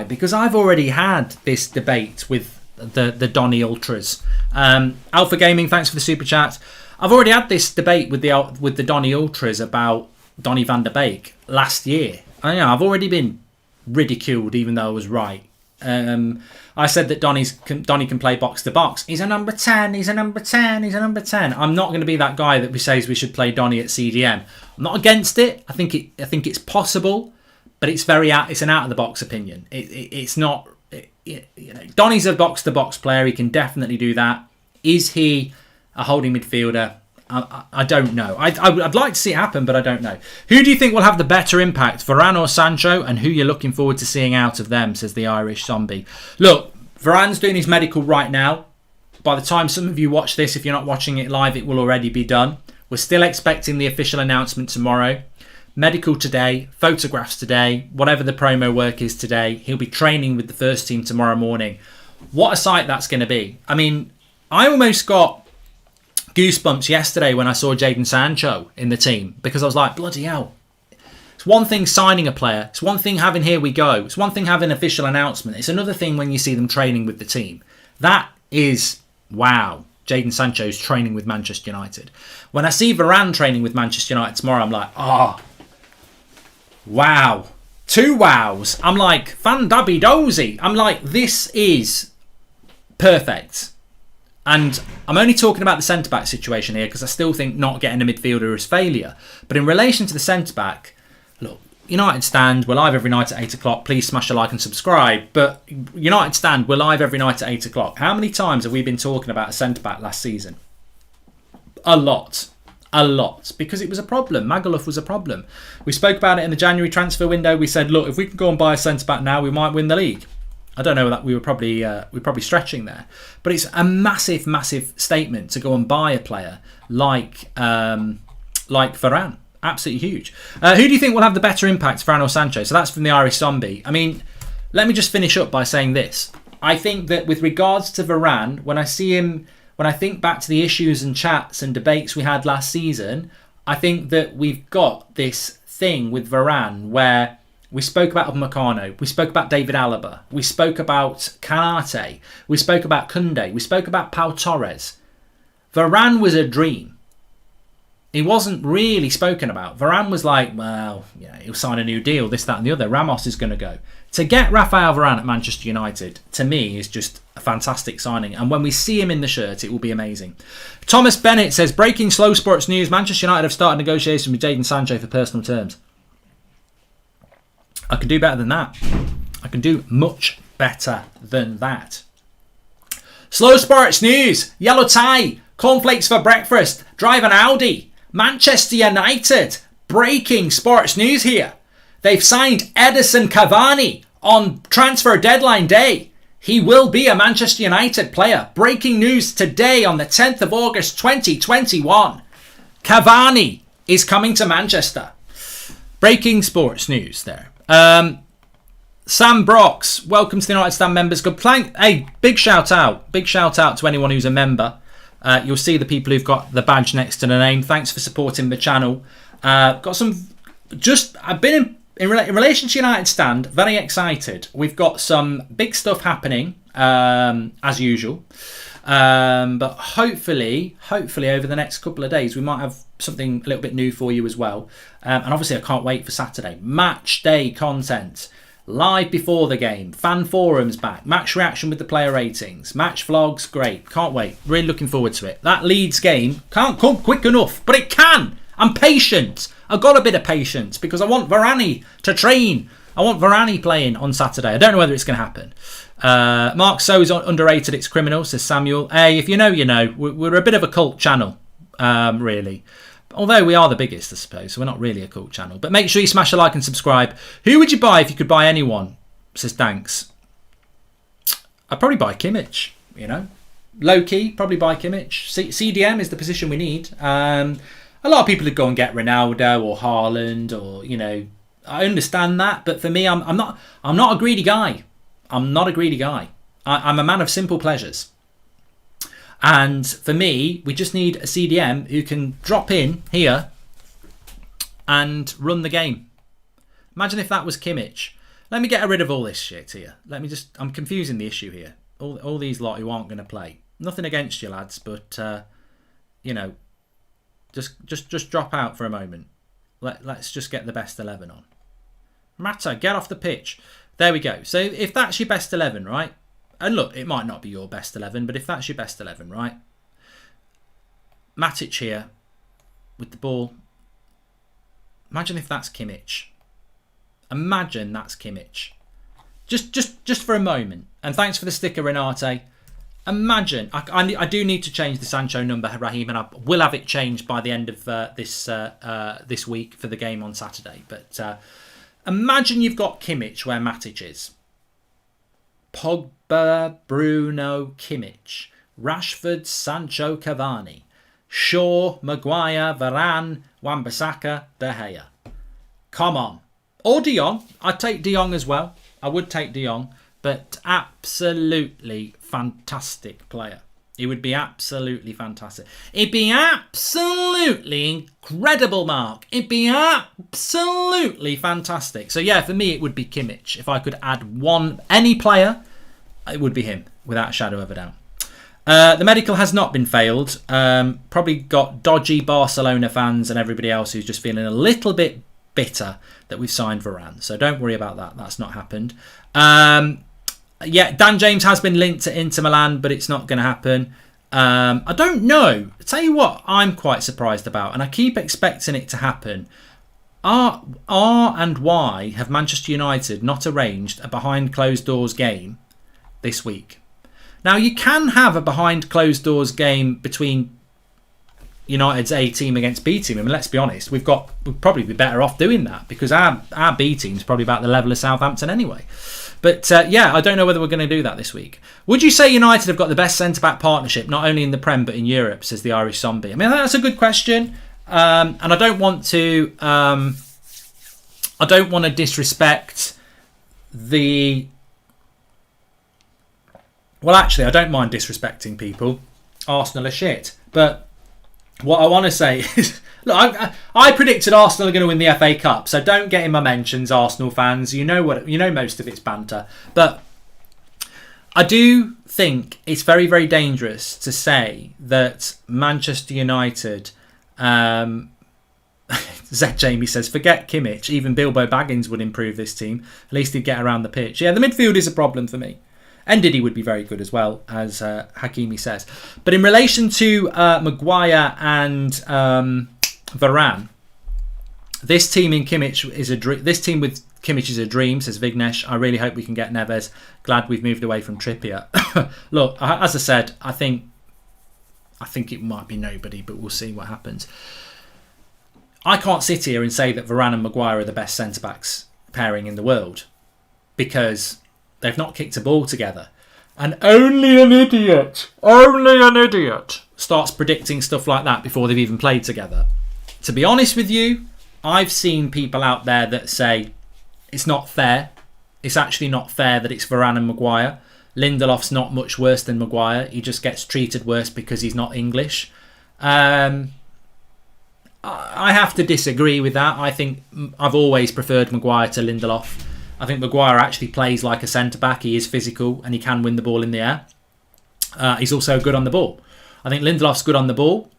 Because I've already had this debate with the Donny Ultras. Alpha Gaming, thanks for the super chat. I've already had this debate with the Donny Ultras about Donny van der Beek last year. I've already been ridiculed, even though I was right. I said that Donny can play box to box. He's a number 10. I'm not going to be that guy that says we should play Donny at CDM. I'm not against it. I think it's possible, but it's an out of the box opinion. It's not. Donny's a box to box player. He can definitely do that. Is he a holding midfielder? I don't know. I'd like to see it happen, but I don't know. Who do you think will have the better impact, Varane or Sancho, and who you're looking forward to seeing out of them, says the Irish zombie. Look, Varane's doing his medical right now. By the time some of you watch this, if you're not watching it live, it will already be done. We're still expecting the official announcement tomorrow. Medical today, photographs today, whatever the promo work is today. He'll be training with the first team tomorrow morning. What a sight that's going to be. I mean, I almost got goosebumps yesterday when I saw Jadon Sancho in the team, because I was like, bloody hell. It's one thing signing a player. It's one thing having here we go. It's one thing having an official announcement. It's another thing when you see them training with the team. That is, wow. Jadon Sancho's training with Manchester United. When I see Varane training with Manchester United tomorrow, I'm like, wow. 2 wows. I'm like, fan-dabby dozy. I'm like, this is perfect. And I'm only talking about the centre-back situation here because I still think not getting a midfielder is failure. But in relation to the centre-back, look, United Stand, we're live every night at 8 o'clock. Please smash a like and subscribe. But United Stand, we're live every night at 8 o'clock. How many times have we been talking about a centre-back last season? A lot. A lot. Because it was a problem. Magaluf was a problem. We spoke about it in the January transfer window. We said, look, if we can go and buy a centre-back now, we might win the league. I don't know that we were probably stretching there, but it's a massive, massive statement to go and buy a player like Varane. Absolutely huge. Who do you think will have the better impact, Varane or Sancho? So that's from the Irish Zombie. I mean, let me just finish up by saying this. I think that with regards to Varane, when I see him, when I think back to the issues and chats and debates we had last season, I think that we've got this thing with Varane where we spoke about Upamecano, we spoke about David Alaba, we spoke about Kanate, we spoke about Koundé, we spoke about Pau Torres. Varane was a dream. He wasn't really spoken about. Varane was like, well, he'll sign a new deal, this, that and the other. Ramos is going to go. To get Rafael Varane at Manchester United, to me, is just a fantastic signing. And when we see him in the shirt, it will be amazing. Thomas Bennett says, breaking slow sports news, Manchester United have started negotiations with Jadon Sancho for personal terms. I can do better than that. I can do much better than that. Slow sports news. Yellow tie. Cornflakes for breakfast. Drive an Audi. Manchester United. Breaking sports news here. They've signed Edison Cavani on transfer deadline day. He will be a Manchester United player. Breaking news today on the 10th of August 2021. Cavani is coming to Manchester. Breaking sports news there. Sam Brox, welcome to the United Stand members. Good plank. Hey, big shout out to anyone who's a member. You'll see the people who've got the badge next to the name. Thanks for supporting the channel. Got some. I've been in relation to United Stand. Very excited. We've got some big stuff happening as usual. But hopefully over the next couple of days we might have something a little bit new for you as well. And obviously I can't wait for Saturday. Match day content. Live before the game. Fan forums back. Match reaction with the player ratings. Match vlogs. Great. Can't wait. Really looking forward to it. That Leeds game can't come quick enough. But it can. I'm patient. I've got a bit of patience because I want Varane to train. I want Varane playing on Saturday. I don't know whether it's going to happen. Mark So is underrated. It's criminal, says Samuel. Hey, if you know, you know. We're a bit of a cult channel, really. Although we are the biggest, I suppose. So we're not really a cult channel. But make sure you smash a like and subscribe. Who would you buy if you could buy anyone? Says Danks. I'd probably buy Kimmich, Low key, probably buy Kimmich. CDM is the position we need. A lot of people would go and get Ronaldo or Haaland or, I understand that. But for me, I'm not a greedy guy. I'm not a greedy guy. I'm a man of simple pleasures. And for me, we just need a CDM who can drop in here and run the game. Imagine if that was Kimmich. Let me get rid of all this shit here. I'm confusing the issue here. All these lot who aren't going to play. Nothing against you lads, but, just drop out for a moment. Let's just get the best 11 on. Mata, get off the pitch. There we go. So if that's your best 11, right? And look, it might not be your best 11, but if that's your best 11, right? Matic here with the ball. Imagine if that's Kimmich. Imagine that's Kimmich. Just for a moment. And thanks for the sticker, Renate. Imagine. I do need to change the Sancho number, Raheem, and I will have it changed by the end of this week for the game on Saturday. But imagine you've got Kimmich where Matic is. Pogba, Bruno, Kimmich, Rashford, Sancho, Cavani, Shaw, Maguire, Varane, Wan-Bissaka, De Gea. Come on. Or De Jong. I'd take De Jong as well. I would take De Jong. But absolutely fantastic player. He would be absolutely fantastic. It'd be absolutely incredible, Mark. It'd be absolutely fantastic. So yeah, for me, it would be Kimmich. If I could add any player, it would be him, without a shadow of a doubt. The medical has not been failed. Probably got dodgy Barcelona fans and everybody else who's just feeling a little bit bitter that we've signed Varane. So don't worry about that. That's not happened. Yeah, Dan James has been linked to Inter Milan, but it's not going to happen. I don't know. I'll tell you what I'm quite surprised about, and I keep expecting it to happen. R and Y have Manchester United not arranged a behind closed doors game this week. Now, you can have a behind closed doors game between United's A team against B team. I mean, let's be honest, we'd probably be better off doing that because our B team's probably about the level of Southampton anyway. But yeah, I don't know whether we're going to do that this week. Would you say United have got the best centre-back partnership, not only in the Prem but in Europe, says the Irish Zombie? I mean, that's a good question. And I don't want to disrespect the... Well, actually, I don't mind disrespecting people. Arsenal are shit. But what I want to say is... Look, I predicted Arsenal are going to win the FA Cup, so don't get in my mentions, Arsenal fans. You know most of it's banter. But I do think it's very, very dangerous to say that Manchester United... Zed Jamie says, forget Kimmich. Even Bilbo Baggins would improve this team. At least he'd get around the pitch. Yeah, the midfield is a problem for me. Ndidi would be very good as well, as Hakimi says. But in relation to Maguire and Varane, this team in Kimmich is a dream. This team with Kimmich is a dream, says Vignesh. I really hope we can get Neves. Glad we've moved away from Trippier. Look, as I said, I think it might be nobody, but we'll see what happens. I can't sit here and say that Varane and Maguire are the best centre-backs pairing in the world because they've not kicked a ball together. And only an idiot starts predicting stuff like that before they've even played together. To be honest with you, I've seen people out there that say it's not fair. It's actually not fair that it's Varane and Maguire. Lindelof's not much worse than Maguire. He just gets treated worse because he's not English. I have to disagree with that. I think I've always preferred Maguire to Lindelof. I think Maguire actually plays like a centre-back. He is physical and he can win the ball in the air. He's also good on the ball. I think Lindelof's good on the ball,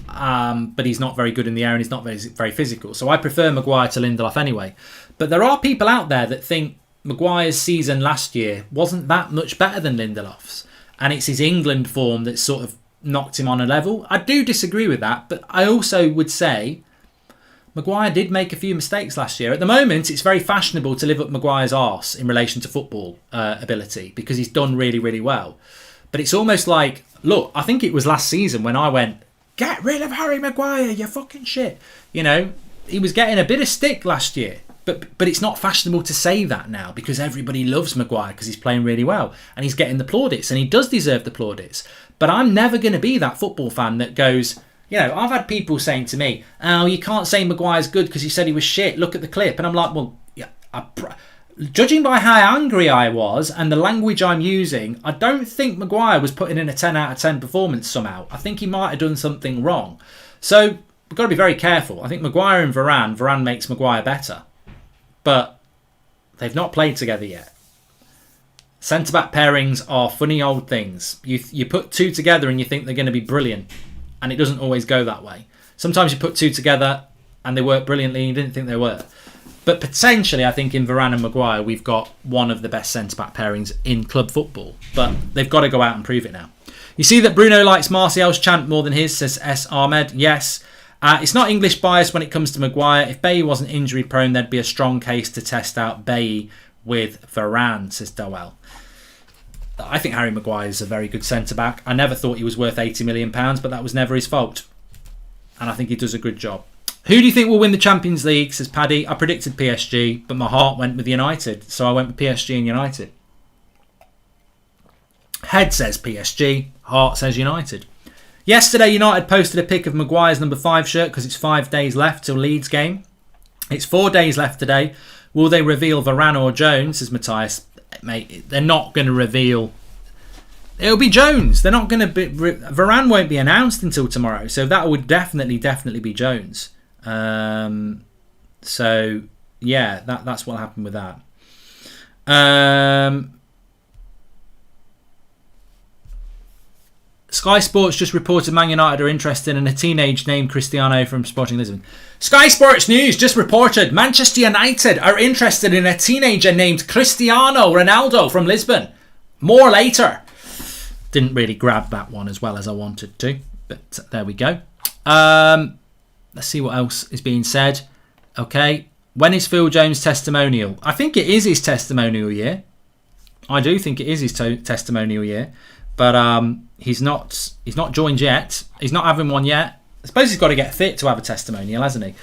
but he's not very good in the air and he's not very physical. So I prefer Maguire to Lindelof anyway. But there are people out there that think Maguire's season last year wasn't that much better than Lindelof's. And it's his England form that sort of knocked him on a level. I do disagree with that, but I also would say Maguire did make a few mistakes last year. At the moment, it's very fashionable to live up Maguire's arse in relation to football ability because he's done really, really well. But it's almost like, look, I think it was last season when I went, get rid of Harry Maguire, you fucking shit. You know, he was getting a bit of stick last year. But it's not fashionable to say that now because everybody loves Maguire because he's playing really well and he's getting the plaudits and he does deserve the plaudits. But I'm never going to be that football fan that goes, you know, I've had people saying to me, oh, you can't say Maguire's good because you said he was shit. Look at the clip. And I'm like, well, yeah, judging by how angry I was and the language I'm using, I don't think Maguire was putting in a 10 out of 10 performance somehow. I think he might have done something wrong. So we've got to be very careful. I think Maguire and Varane makes Maguire better. But they've not played together yet. Centre-back pairings are funny old things. You put two together and you think they're going to be brilliant. And it doesn't always go that way. Sometimes you put two together and they work brilliantly and you didn't think they were. But potentially, I think in Varane and Maguire, we've got one of the best centre-back pairings in club football. But they've got to go out and prove it now. You see that Bruno likes Martial's chant more than his, says S. Ahmed. Yes. It's not English bias when it comes to Maguire. If Bailly wasn't injury prone, there'd be a strong case to test out Bailly with Varane, says Dowell. I think Harry Maguire is a very good centre-back. I never thought he was worth £80 million, but that was never his fault. And I think he does a good job. Who do you think will win the Champions League, says Paddy? I predicted PSG, but my heart went with United. So I went with PSG and United. Head says PSG, heart says United. Yesterday, United posted a pic of Maguire's number 5 shirt because it's 5 days left till Leeds game. It's 4 days left today. Will they reveal Varane or Jones, says Matthias? Mate, they're not going to reveal. It'll be Jones. They're not going to be. Varane won't be announced until tomorrow, so that would definitely be Jones. So yeah, that's what happened with that. Sky Sports just reported Man United are interested in a teenage named Cristiano from Sporting Lisbon. Sky Sports News just reported Manchester United are interested in a teenager named Cristiano Ronaldo from Lisbon. More later. Didn't really grab that one as well as I wanted to, but there we go. Let's see what else is being said. Okay, when is Phil Jones' testimonial? I think it is his testimonial year. I do think it is his testimonial year, but he's not joined yet. He's not having one yet. I suppose he's got to get fit to have a testimonial, hasn't he?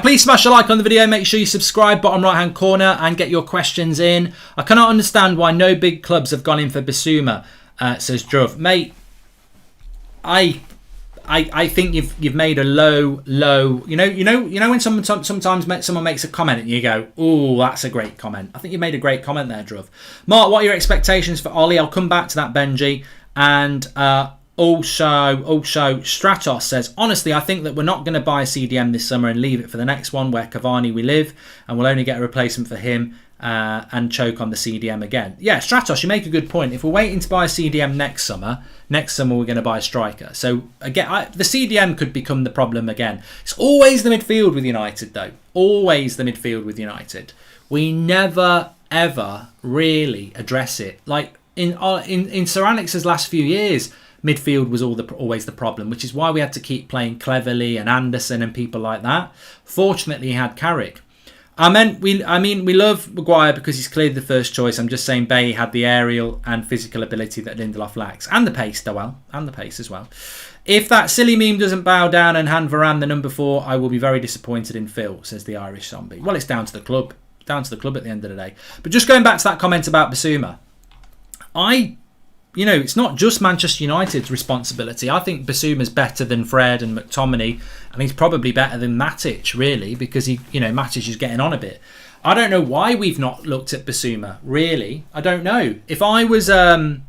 Please smash a like on the video. Make sure you subscribe, bottom right hand corner, and get your questions in. I cannot understand why no big clubs have gone in for Bissouma, says Druv. Mate, I think you've made a low. You know when sometimes someone makes a comment and you go, "Oh, that's a great comment." I think you made a great comment there, Druv. Mark, what are your expectations for Ollie? I'll come back to that, Benji. And also Stratos says, honestly, I think that we're not going to buy a CDM this summer and leave it for the next one where Cavani we live, and we'll only get a replacement for him and choke on the CDM again. Yeah, Stratos, you make a good point. If we're waiting to buy a CDM next summer we're going to buy a striker. So again, the CDM could become the problem again. It's always the midfield with United, though. Always the midfield with United. We never ever really address it. Like in Sir Alex's last few years, midfield was always the problem, which is why we had to keep playing Cleverley and Anderson and people like that. Fortunately, he had Carrick. I mean, we love Maguire because he's clearly the first choice. I'm just saying Bailly had the aerial and physical ability that Lindelof lacks. And the pace, and the pace as well. If that silly meme doesn't bow down and hand Varane the number 4, I will be very disappointed in Phil, says the Irish zombie. Well, it's down to the club. Down to the club at the end of the day. But just going back to that comment about Bissouma, it's not just Manchester United's responsibility. I think Bissouma's better than Fred and McTominay, and he's probably better than Matic, really, because Matic is getting on a bit. I don't know why we've not looked at Bissouma, really. I don't know. If I was a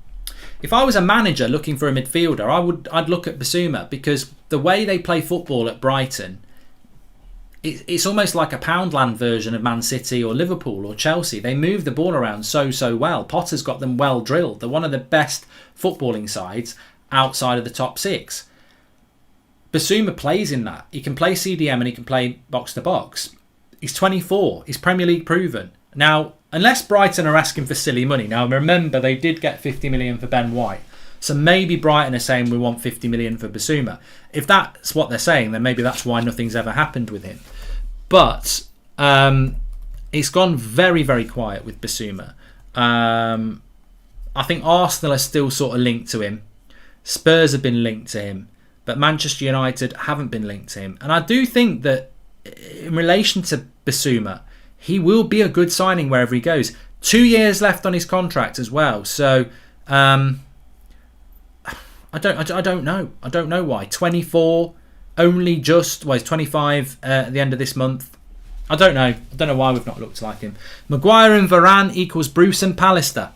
manager looking for a midfielder, I'd look at Bissouma, because the way they play football at Brighton, it's almost like a Poundland version of Man City or Liverpool or Chelsea. They move the ball around so well. Potter's got them well drilled. They're one of the best footballing sides outside of the top 6. Bissouma plays in that. He can play CDM and he can play box to box. He's 24. He's Premier League proven. Now, unless Brighton are asking for silly money. Now, remember, they did get 50 million for Ben White. So maybe Brighton are saying we want 50 million for Bissouma. If that's what they're saying, then maybe that's why nothing's ever happened with him. But it's gone very, very quiet with Bissouma. I think Arsenal are still sort of linked to him. Spurs have been linked to him. But Manchester United haven't been linked to him. And I do think that in relation to Bissouma, he will be a good signing wherever he goes. 2 years left on his contract as well. So I don't know. I don't know why. 24, only just. Well, he's 25 at the end of this month. I don't know. I don't know why we've not looked like him. Maguire and Varane equals Bruce and Pallister.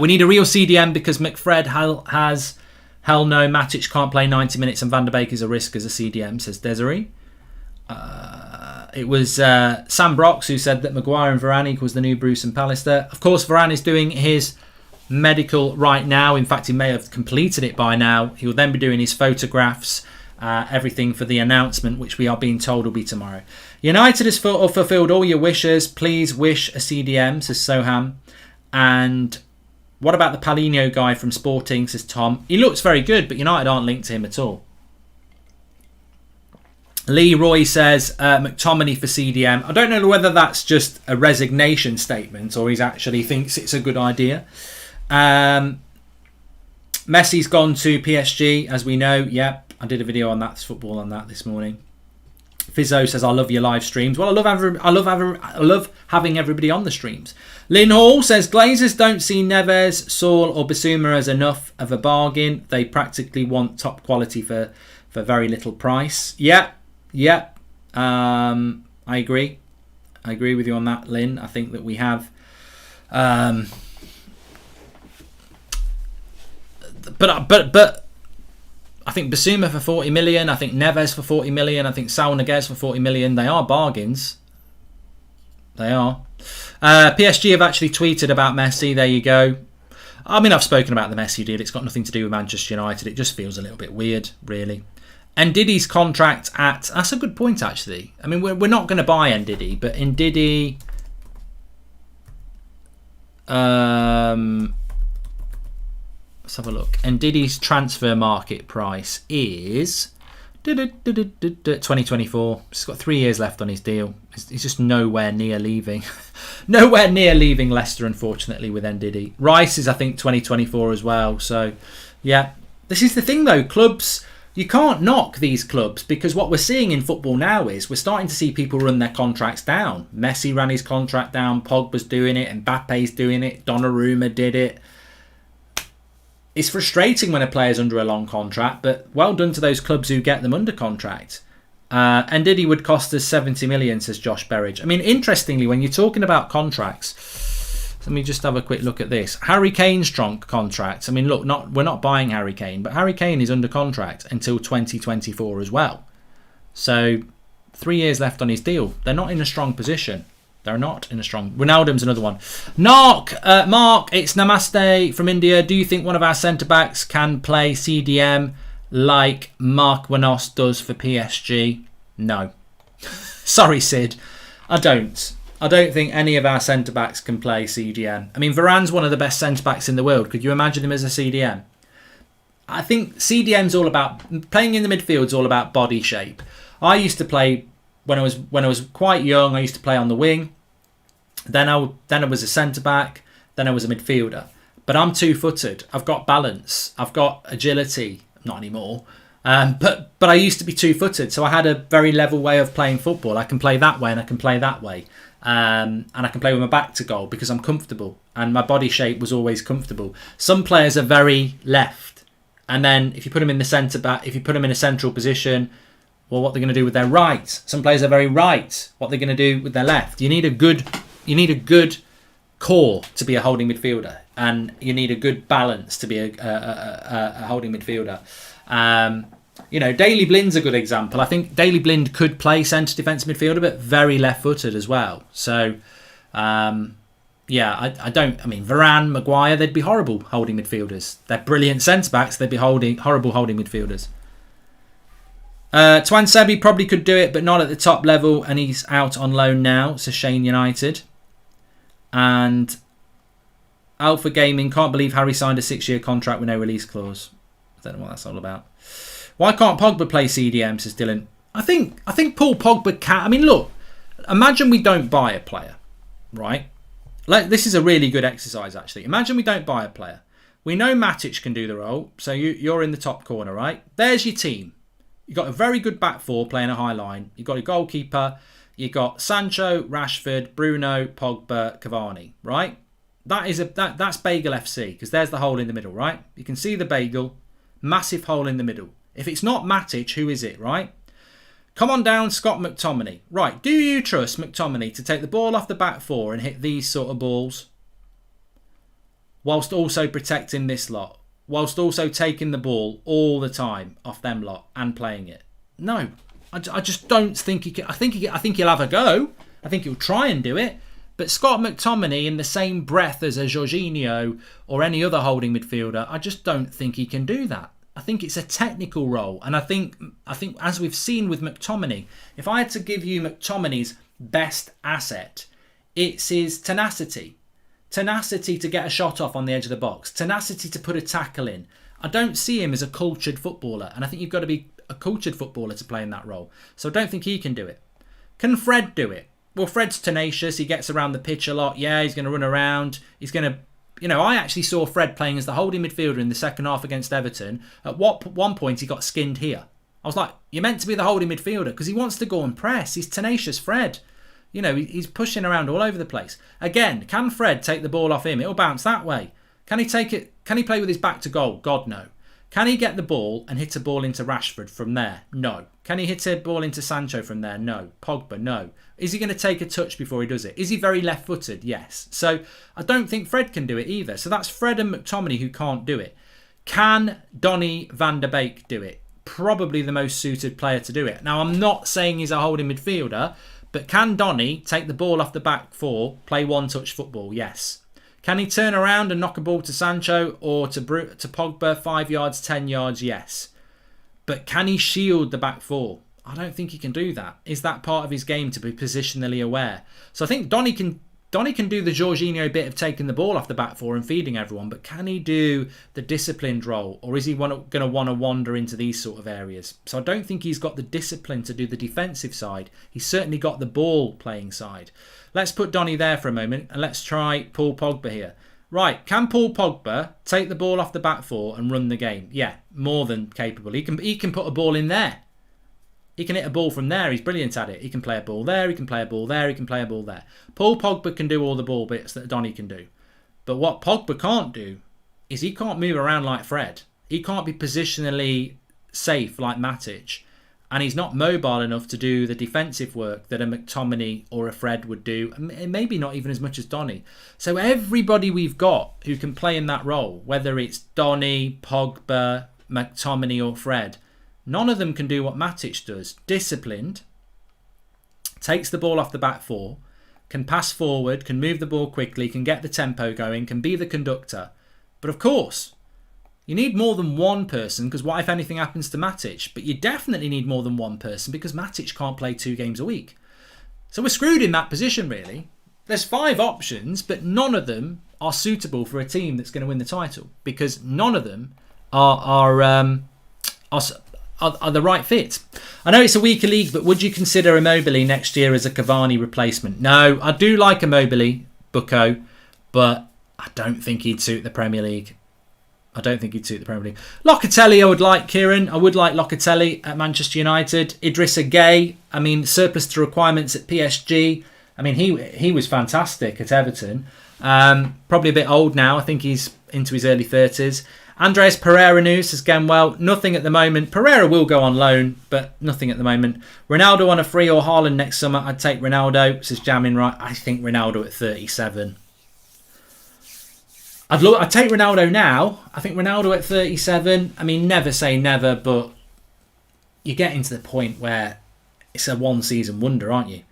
We need a real CDM because McFred has hell no. Matic can't play 90 minutes and Van der Beek is a risk as a CDM, says Desiree. It was Sam Brox who said that Maguire and Varane equals the new Bruce and Pallister. Of course, Varane is doing his medical right now. In fact, he may have completed it by now. He will then be doing his photographs, everything for the announcement, which we are being told will be tomorrow. United has fulfilled all your wishes. Please wish a CDM, says Soham. And what about the Paulinho guy from Sporting, says Tom. He looks very good, but United aren't linked to him at all. Leroy says McTominay for CDM. I don't know whether that's just a resignation statement or he actually thinks it's a good idea. Messi's gone to PSG, as we know. Yep, I did a video on that, football on that this morning. Fizzo says, I love your live streams. Well, I love having everybody on the streams. Lynn Hall says, Glazers don't see Neves, Saul or Bissouma as enough of a bargain. They practically want top quality for very little price. Yep. I agree. I agree with you on that, Lynn. I think that we have... But I think Bissouma for 40 million, I think Neves for 40 million, I think Saul Niguez for 40 million. They are bargains. They are. PSG have actually tweeted about Messi. There you go. I mean, I've spoken about the Messi deal. It's got nothing to do with Manchester United. It just feels a little bit weird, really. Ndidi's contract at... That's a good point, actually. I mean, we're not going to buy Ndidi, but Ndidi... Let's have a look. Ndidi's transfer market price is 2024. He's got 3 years left on his deal. He's just nowhere near leaving. Nowhere near leaving Leicester, unfortunately, with Ndidi. Rice is, I think, 2024 as well. So, yeah. This is the thing, though. Clubs, you can't knock these clubs, because what we're seeing in football now is we're starting to see people run their contracts down. Messi ran his contract down. Pogba's doing it. Mbappe's doing it. Donnarumma did it. It's frustrating when a player's under a long contract, but well done to those clubs who get them under contract. Ndidi would cost us 70 million, says Josh Berridge. I mean, interestingly, when you're talking about contracts, let me just have a quick look at this. Harry Kane's trunk contract. I mean, look, we're not buying Harry Kane, but Harry Kane is under contract until 2024 as well. So 3 years left on his deal. They're not in a strong position. They're not in a strong... Wijnaldum's another one. Mark, it's Namaste from India. Do you think one of our centre-backs can play CDM like Mark Wanos does for PSG? No. Sorry, Sid. I don't. I don't think any of our centre-backs can play CDM. I mean, Varane's one of the best centre-backs in the world. Could you imagine him as a CDM? I think CDM's all about... Playing in the midfield's all about body shape. I used to play... When I was quite young, I used to play on the wing. Then I was a centre back. Then I was a midfielder. But I'm 2-footed. I've got balance. I've got agility. Not anymore. But I used to be 2-footed, so I had a very level way of playing football. I can play that way and I can play that way, and I can play with my back to goal because I'm comfortable and my body shape was always comfortable. Some players are very left, and then if you put them in the centre back, if you put them in a central position. Well, what they're going to do with their right. Some players are very right. What they're going to do with their left. You need a good core to be a holding midfielder, and you need a good balance to be a holding midfielder. Daley Blind's a good example. I think Daley Blind could play centre defensive midfielder, but very left-footed as well. So, I mean, Varane, Maguire, they'd be horrible holding midfielders. They're brilliant centre-backs. They'd be horrible holding midfielders. Twan Sebi probably could do it, but not at the top level, and he's out on loan now. So Shane United. And Alpha Gaming, can't believe Harry signed a 6-year contract with no release clause. I don't know what that's all about. Why can't Pogba play CDM, says Dylan. I think Paul Pogba can. I mean, look, imagine we don't buy a player, right? This is a really good exercise, actually. Imagine we don't buy a player. We know Matic can do the role, so you're in the top corner, right? There's your team. You've got a very good back four playing a high line. You've got a goalkeeper. You've got Sancho, Rashford, Bruno, Pogba, Cavani, right? That's Bagel FC, because there's the hole in the middle, right? You can see the bagel. Massive hole in the middle. If it's not Matic, who is it, right? Come on down, Scott McTominay. Right, do you trust McTominay to take the ball off the back four and hit these sort of balls? Whilst also protecting this lot? Whilst also taking the ball all the time off them lot and playing it? No, I just don't think he can. I think he'll have a go. I think he'll try and do it. But Scott McTominay, in the same breath as a Jorginho or any other holding midfielder, I just don't think he can do that. I think it's a technical role, and I think as we've seen with McTominay, if I had to give you McTominay's best asset, it's his tenacity. Tenacity to get a shot off on the edge of the box. Tenacity to put a tackle in. I don't see him as a cultured footballer, and I think you've got to be a cultured footballer to play in that role. So I don't think he can do it. Can Fred do it? Well, Fred's tenacious. He gets around the pitch a lot. Yeah, he's going to run around. He's going to... I actually saw Fred playing as the holding midfielder in the second half against Everton. At one point, he got skinned here. I was like, you're meant to be the holding midfielder because he wants to go and press. He's tenacious, Fred. He's pushing around all over the place. Again, can Fred take the ball off him? It'll bounce that way. Can he take it? Can he play with his back to goal? God, no. Can he get the ball and hit a ball into Rashford from there? No. Can he hit a ball into Sancho from there? No. Pogba? No. Is he going to take a touch before he does it? Is he very left-footed? Yes. So I don't think Fred can do it either. So that's Fred and McTominay who can't do it. Can Donny van der Beek do it? Probably the most suited player to do it. Now, I'm not saying he's a holding midfielder, but can Donny take the ball off the back four, play one-touch football? Yes. Can he turn around and knock a ball to Sancho or to Pogba 5 yards, 10 yards? Yes. But can he shield the back four? I don't think he can do that. Is that part of his game, to be positionally aware? So I think Donny can do the Jorginho bit of taking the ball off the back four and feeding everyone, but can he do the disciplined role, or is he going to want to wander into these sort of areas? So I don't think he's got the discipline to do the defensive side. He's certainly got the ball playing side. Let's put Donny there for a moment and let's try Paul Pogba here. Right, can Paul Pogba take the ball off the back four and run the game? Yeah, more than capable. He can put a ball in there. He can hit a ball from there. He's brilliant at it. He can play a ball there. He can play a ball there. He can play a ball there. Paul Pogba can do all the ball bits that Donny can do. But what Pogba can't do is he can't move around like Fred. He can't be positionally safe like Matic. And he's not mobile enough to do the defensive work that a McTominay or a Fred would do. And maybe not even as much as Donny. So everybody we've got who can play in that role, whether it's Donny, Pogba, McTominay or Fred, none of them can do what Matic does. Disciplined, takes the ball off the back four, can pass forward, can move the ball quickly, can get the tempo going, can be the conductor. But of course, you need more than one person, because what if anything happens to Matic? But you definitely need more than one person because Matic can't play 2 games a week. So we're screwed in that position, really. There's 5 options, but none of them are suitable for a team that's going to win the title, because none of them are the right fit. I know it's a weaker league, but would you consider Immobile next year as a Cavani replacement? No, I do like Immobile, Bucco, but I don't think he'd suit the Premier League. Locatelli, I would like, Kieran. I would like Locatelli at Manchester United. Idrissa Gueye, I mean, surplus to requirements at PSG. I mean, he was fantastic at Everton. Probably a bit old now. I think he's into his early 30s. Andreas Pereira news has gone well. Nothing at the moment. Pereira will go on loan, but nothing at the moment. Ronaldo on a free or Haaland next summer. I'd take Ronaldo, says Jamin Right. I think Ronaldo at 37. I'd take Ronaldo now. I think Ronaldo at 37. I mean, never say never, but you're getting to the point where it's a one-season wonder, aren't you?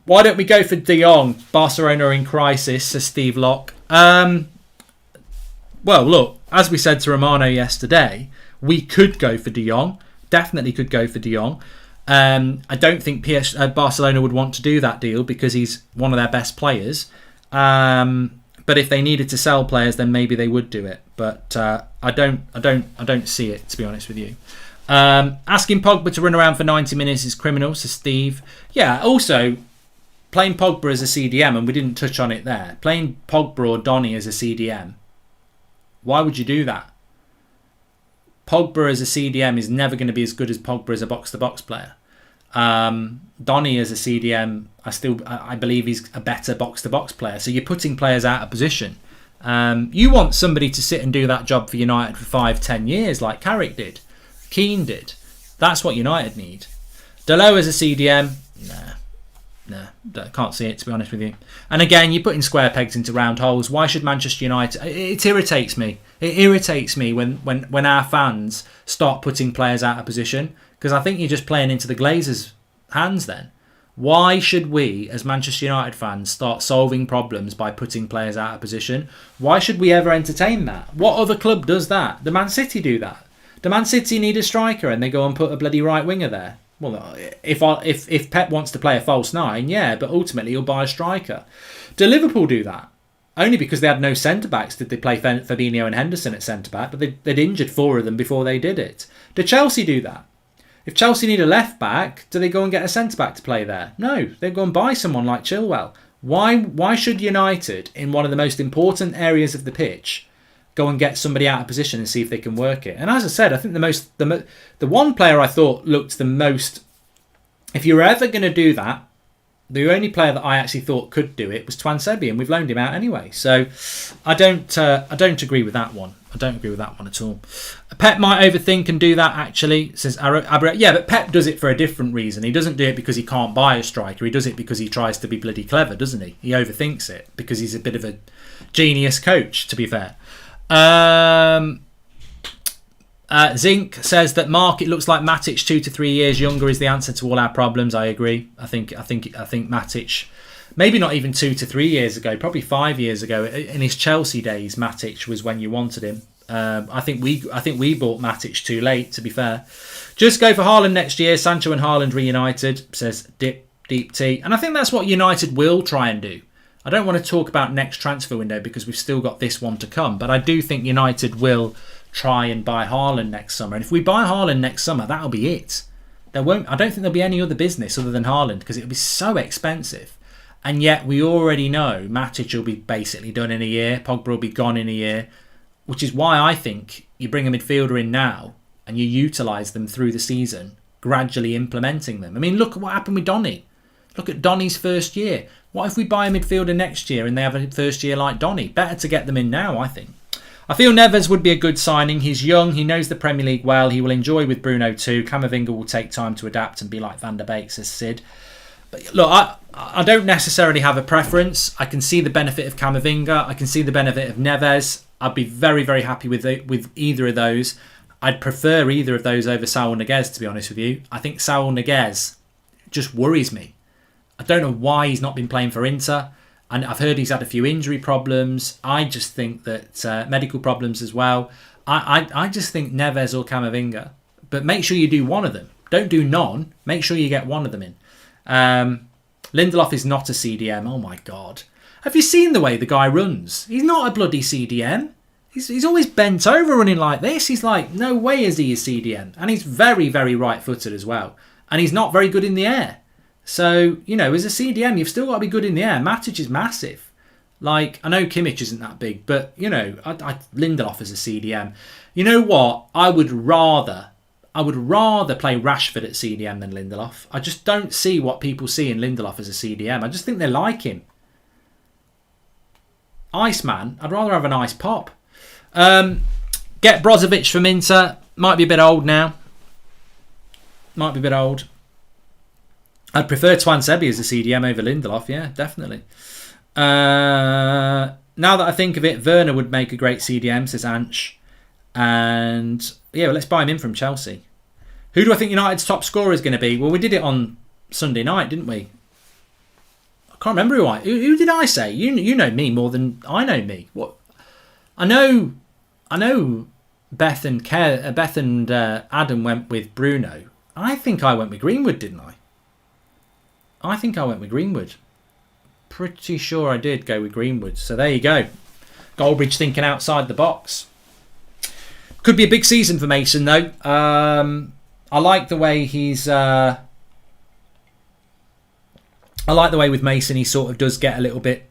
Why don't we go for De Jong? Barcelona are in crisis, says Steve Locke. Well, look, as we said to Romano yesterday, we could go for De Jong. Definitely could go for De Jong. I don't think Barcelona would want to do that deal because he's one of their best players. But if they needed to sell players, then maybe they would do it. But I don't see it, to be honest with you. Asking Pogba to run around for 90 minutes is criminal, says Steve. Yeah, also, playing Pogba as a CDM, and we didn't touch on it there. Playing Pogba or Donny as a CDM. Why would you do that? Pogba as a CDM is never going to be as good as Pogba as a box-to-box player. Donny as a CDM, I believe he's a better box-to-box player. So you're putting players out of position. You want somebody to sit and do that job for United for 5-10 years like Carrick did. Keane did. That's what United need. Dalot as a CDM, nah, can't see it, to be honest with you. And again, you're putting square pegs into round holes. Why should Manchester United... It irritates me. It irritates me when our fans start putting players out of position, because I think you're just playing into the Glazers' hands then. Why should we, as Manchester United fans, start solving problems by putting players out of position? Why should we ever entertain that? What other club does that? The Man City do that. Do Man City need a striker and they go and put a bloody right winger there? Well, if Pep wants to play a false 9, yeah, but ultimately he'll buy a striker. Do Liverpool do that? Only because they had no centre-backs did they play Fabinho and Henderson at centre-back, but they'd injured 4 of them before they did it. Do Chelsea do that? If Chelsea need a left-back, do they go and get a centre-back to play there? No, they go and buy someone like Chilwell. Why should United, in one of the most important areas of the pitch, go and get somebody out of position and see if they can work it? And as I said, I think the one player I thought looked the most... If you were ever going to do that, the only player that I actually thought could do it was Twan Sebi, and we've loaned him out anyway. So I don't agree with that one. I don't agree with that one at all. Pep might overthink and do that, actually, says Abra. Yeah, but Pep does it for a different reason. He doesn't do it because he can't buy a striker. He does it because he tries to be bloody clever, doesn't he? He overthinks it because he's a bit of a genius coach, to be fair. Zinc says that Mark, it looks like Matic 2 to 3 years younger is the answer to all our problems. I agree. I think Matic maybe not even 2 to 3 years ago, probably 5 years ago, in his Chelsea days, Matic was when you wanted him. I think we bought Matic too late, to be fair. Just go for Haaland next year. Sancho and Haaland reunited, says Deep T. And I think that's what United will try and do. I don't want to talk about next transfer window because we've still got this one to come. But I do think United will try and buy Haaland next summer. And if we buy Haaland next summer, that'll be it. I don't think there'll be any other business other than Haaland because it'll be so expensive. And yet we already know Matic will be basically done in a year. Pogba will be gone in a year. Which is why I think you bring a midfielder in now and you utilise them through the season, gradually implementing them. I mean, look at what happened with Donny. Look at Donny's first year. What if we buy a midfielder next year and they have a first year like Donny? Better to get them in now, I think. I feel Neves would be a good signing. He's young. He knows the Premier League well. He will enjoy with Bruno too. Camavinga will take time to adapt and be like Van der Beek, says Sid. But look, I don't necessarily have a preference. I can see the benefit of Camavinga. I can see the benefit of Neves. I'd be very, very happy with either of those. I'd prefer either of those over Saúl Ñíguez, to be honest with you. I think Saúl Ñíguez just worries me. I don't know why he's not been playing for Inter. And I've heard he's had a few injury problems. I just think that medical problems as well. I just think Neves or Camavinga. But make sure you do one of them. Don't do none. Make sure you get one of them in. Lindelof is not a CDM. Oh my God. Have you seen the way the guy runs? He's not a bloody CDM. He's always bent over running like this. He's like, no way is he a CDM. And he's very, very right-footed as well. And he's not very good in the air. So, you know, as a CDM, you've still got to be good in the air. Matic is massive. Like, I know Kimmich isn't that big, but, you know, Lindelof as a CDM. You know what? I would rather play Rashford at CDM than Lindelof. I just don't see what people see in Lindelof as a CDM. I just think they like him. Iceman, I'd rather have an ice pop. Get Brozovic from Inter. Might be a bit old now. Might be a bit old. I'd prefer Twan Sebi as a CDM over Lindelof. Yeah, definitely. Now that I think of it, Werner would make a great CDM, says Anch. And yeah, well, let's buy him in from Chelsea. Who do I think United's top scorer is going to be? Well, we did it on Sunday night, didn't we? I can't remember who did I say? You know me more than I know me. What? I know. Beth and Adam went with Bruno. I think I went with Greenwood, didn't I? I think I went with Greenwood. Pretty sure I did go with Greenwood. So there you go. Goldbridge thinking outside the box. Could be a big season for Mason though. I like the way he's. I like the way with Mason he sort of does get a little bit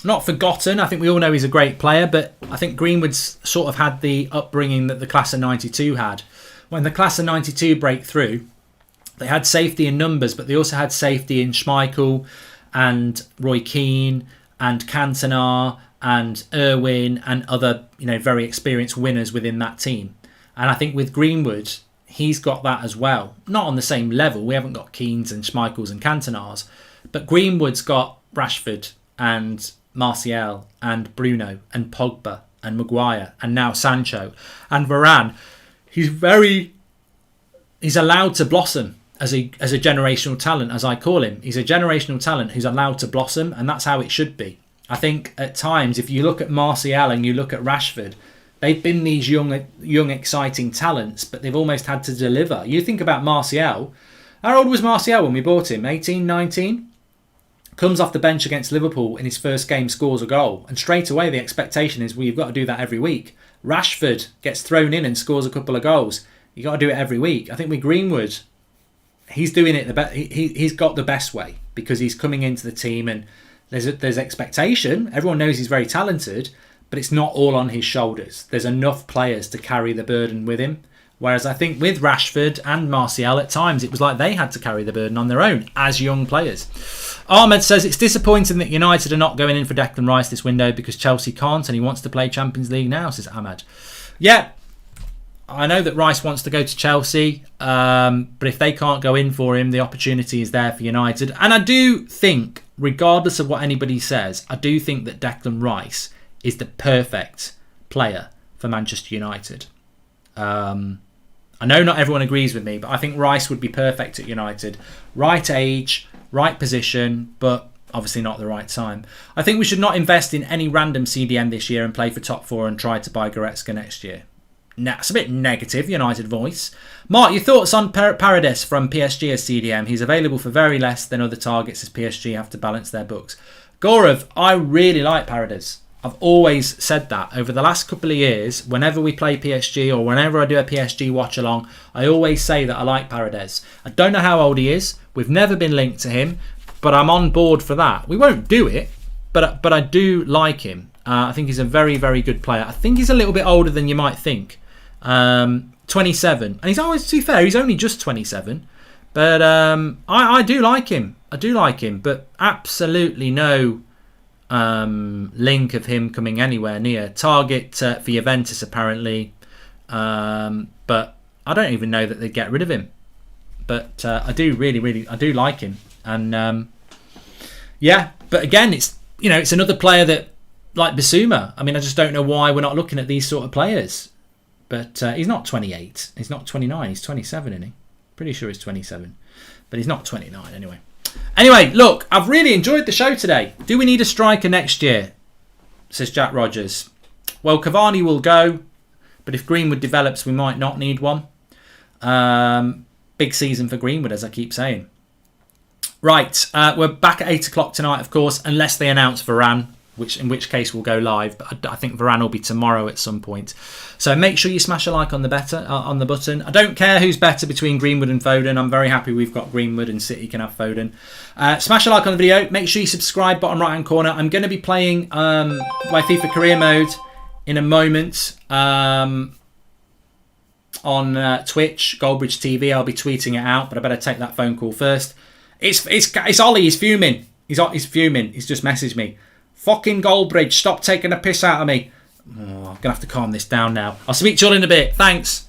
not forgotten. I think we all know he's a great player, but I think Greenwood's sort of had the upbringing that the class of 92 had. When the class of 92 break through, they had safety in numbers, but they also had safety in Schmeichel and Roy Keane and Cantona and Irwin and other, you know, very experienced winners within that team. And I think with Greenwood, he's got that as well. Not on the same level. We haven't got Keanes and Schmeichels and Cantonars. But Greenwood's got Rashford and Martial and Bruno and Pogba and Maguire and now Sancho and Varane. He's allowed to blossom as a generational talent, as I call him. He's a generational talent who's allowed to blossom, and that's how it should be. I think at times, if you look at Martial and you look at Rashford, they've been these young, exciting talents, but they've almost had to deliver. You think about Martial. How old was Martial when we bought him? 18, 19? Comes off the bench against Liverpool in his first game, scores a goal. And straight away the expectation is, well, you've got to do that every week. Rashford gets thrown in and scores a couple of goals. You've got to do it every week. I think with Greenwood, he's doing it the best. He's got the best way because he's coming into the team and there's expectation. Everyone knows he's very talented, but it's not all on his shoulders. There's enough players to carry the burden with him. Whereas I think with Rashford and Martial, at times it was like they had to carry the burden on their own as young players. Ahmed says it's disappointing that United are not going in for Declan Rice this window because Chelsea can't and he wants to play Champions League now, says Ahmed. Yeah, I know that Rice wants to go to Chelsea, but if they can't go in for him, the opportunity is there for United. And I do think, regardless of what anybody says, I do think that Declan Rice is the perfect player for Manchester United. I know not everyone agrees with me, but I think Rice would be perfect at United. Right age, right position, but obviously not the right time. I think we should not invest in any random CDM this year and play for top 4 and try to buy Goretzka next year. That's a bit negative, United voice. Mark, your thoughts on Paredes from PSG as CDM? He's available for very less than other targets as PSG have to balance their books. Gaurav, I really like Paredes. I've always said that. Over the last couple of years, whenever we play PSG or whenever I do a PSG watch along, I always say that I like Paredes. I don't know how old he is. We've never been linked to him, but I'm on board for that. We won't do it, but I do like him. I think he's a very, very good player. I think he's a little bit older than you might think. 27, and he's always, to be fair, he's only just 27, but I do like him. I do like him, but absolutely no link of him coming anywhere near. Target for Juventus apparently, but I don't even know that they'd get rid of him. But I do like him, and yeah. But again, it's another player that, like Bissouma. I mean, I just don't know why we're not looking at these sort of players. But he's not 28. He's not 29. He's 27, isn't he? Pretty sure he's 27. But he's not 29 anyway. Anyway, look, I've really enjoyed the show today. Do we need a striker next year? Says Jack Rogers. Well, Cavani will go. But if Greenwood develops, we might not need one. Big season for Greenwood, as I keep saying. Right, we're back at 8 o'clock tonight, of course, unless they announce Varane. In which case we'll go live, but I think Varane will be tomorrow at some point. So make sure you smash a like on the button. I don't care who's better between Greenwood and Foden. I'm very happy we've got Greenwood and City can have Foden. Smash a like on the video. Make sure you subscribe, bottom right hand corner. I'm going to be playing my FIFA career mode in a moment on Twitch, Goldbridge TV. I'll be tweeting it out, but I better take that phone call first. It's Ollie. He's fuming. He's fuming. He's just messaged me. Fucking Goldbridge, stop taking a piss out of me. Oh, I'm going to have to calm this down now. I'll speak to you all in a bit. Thanks.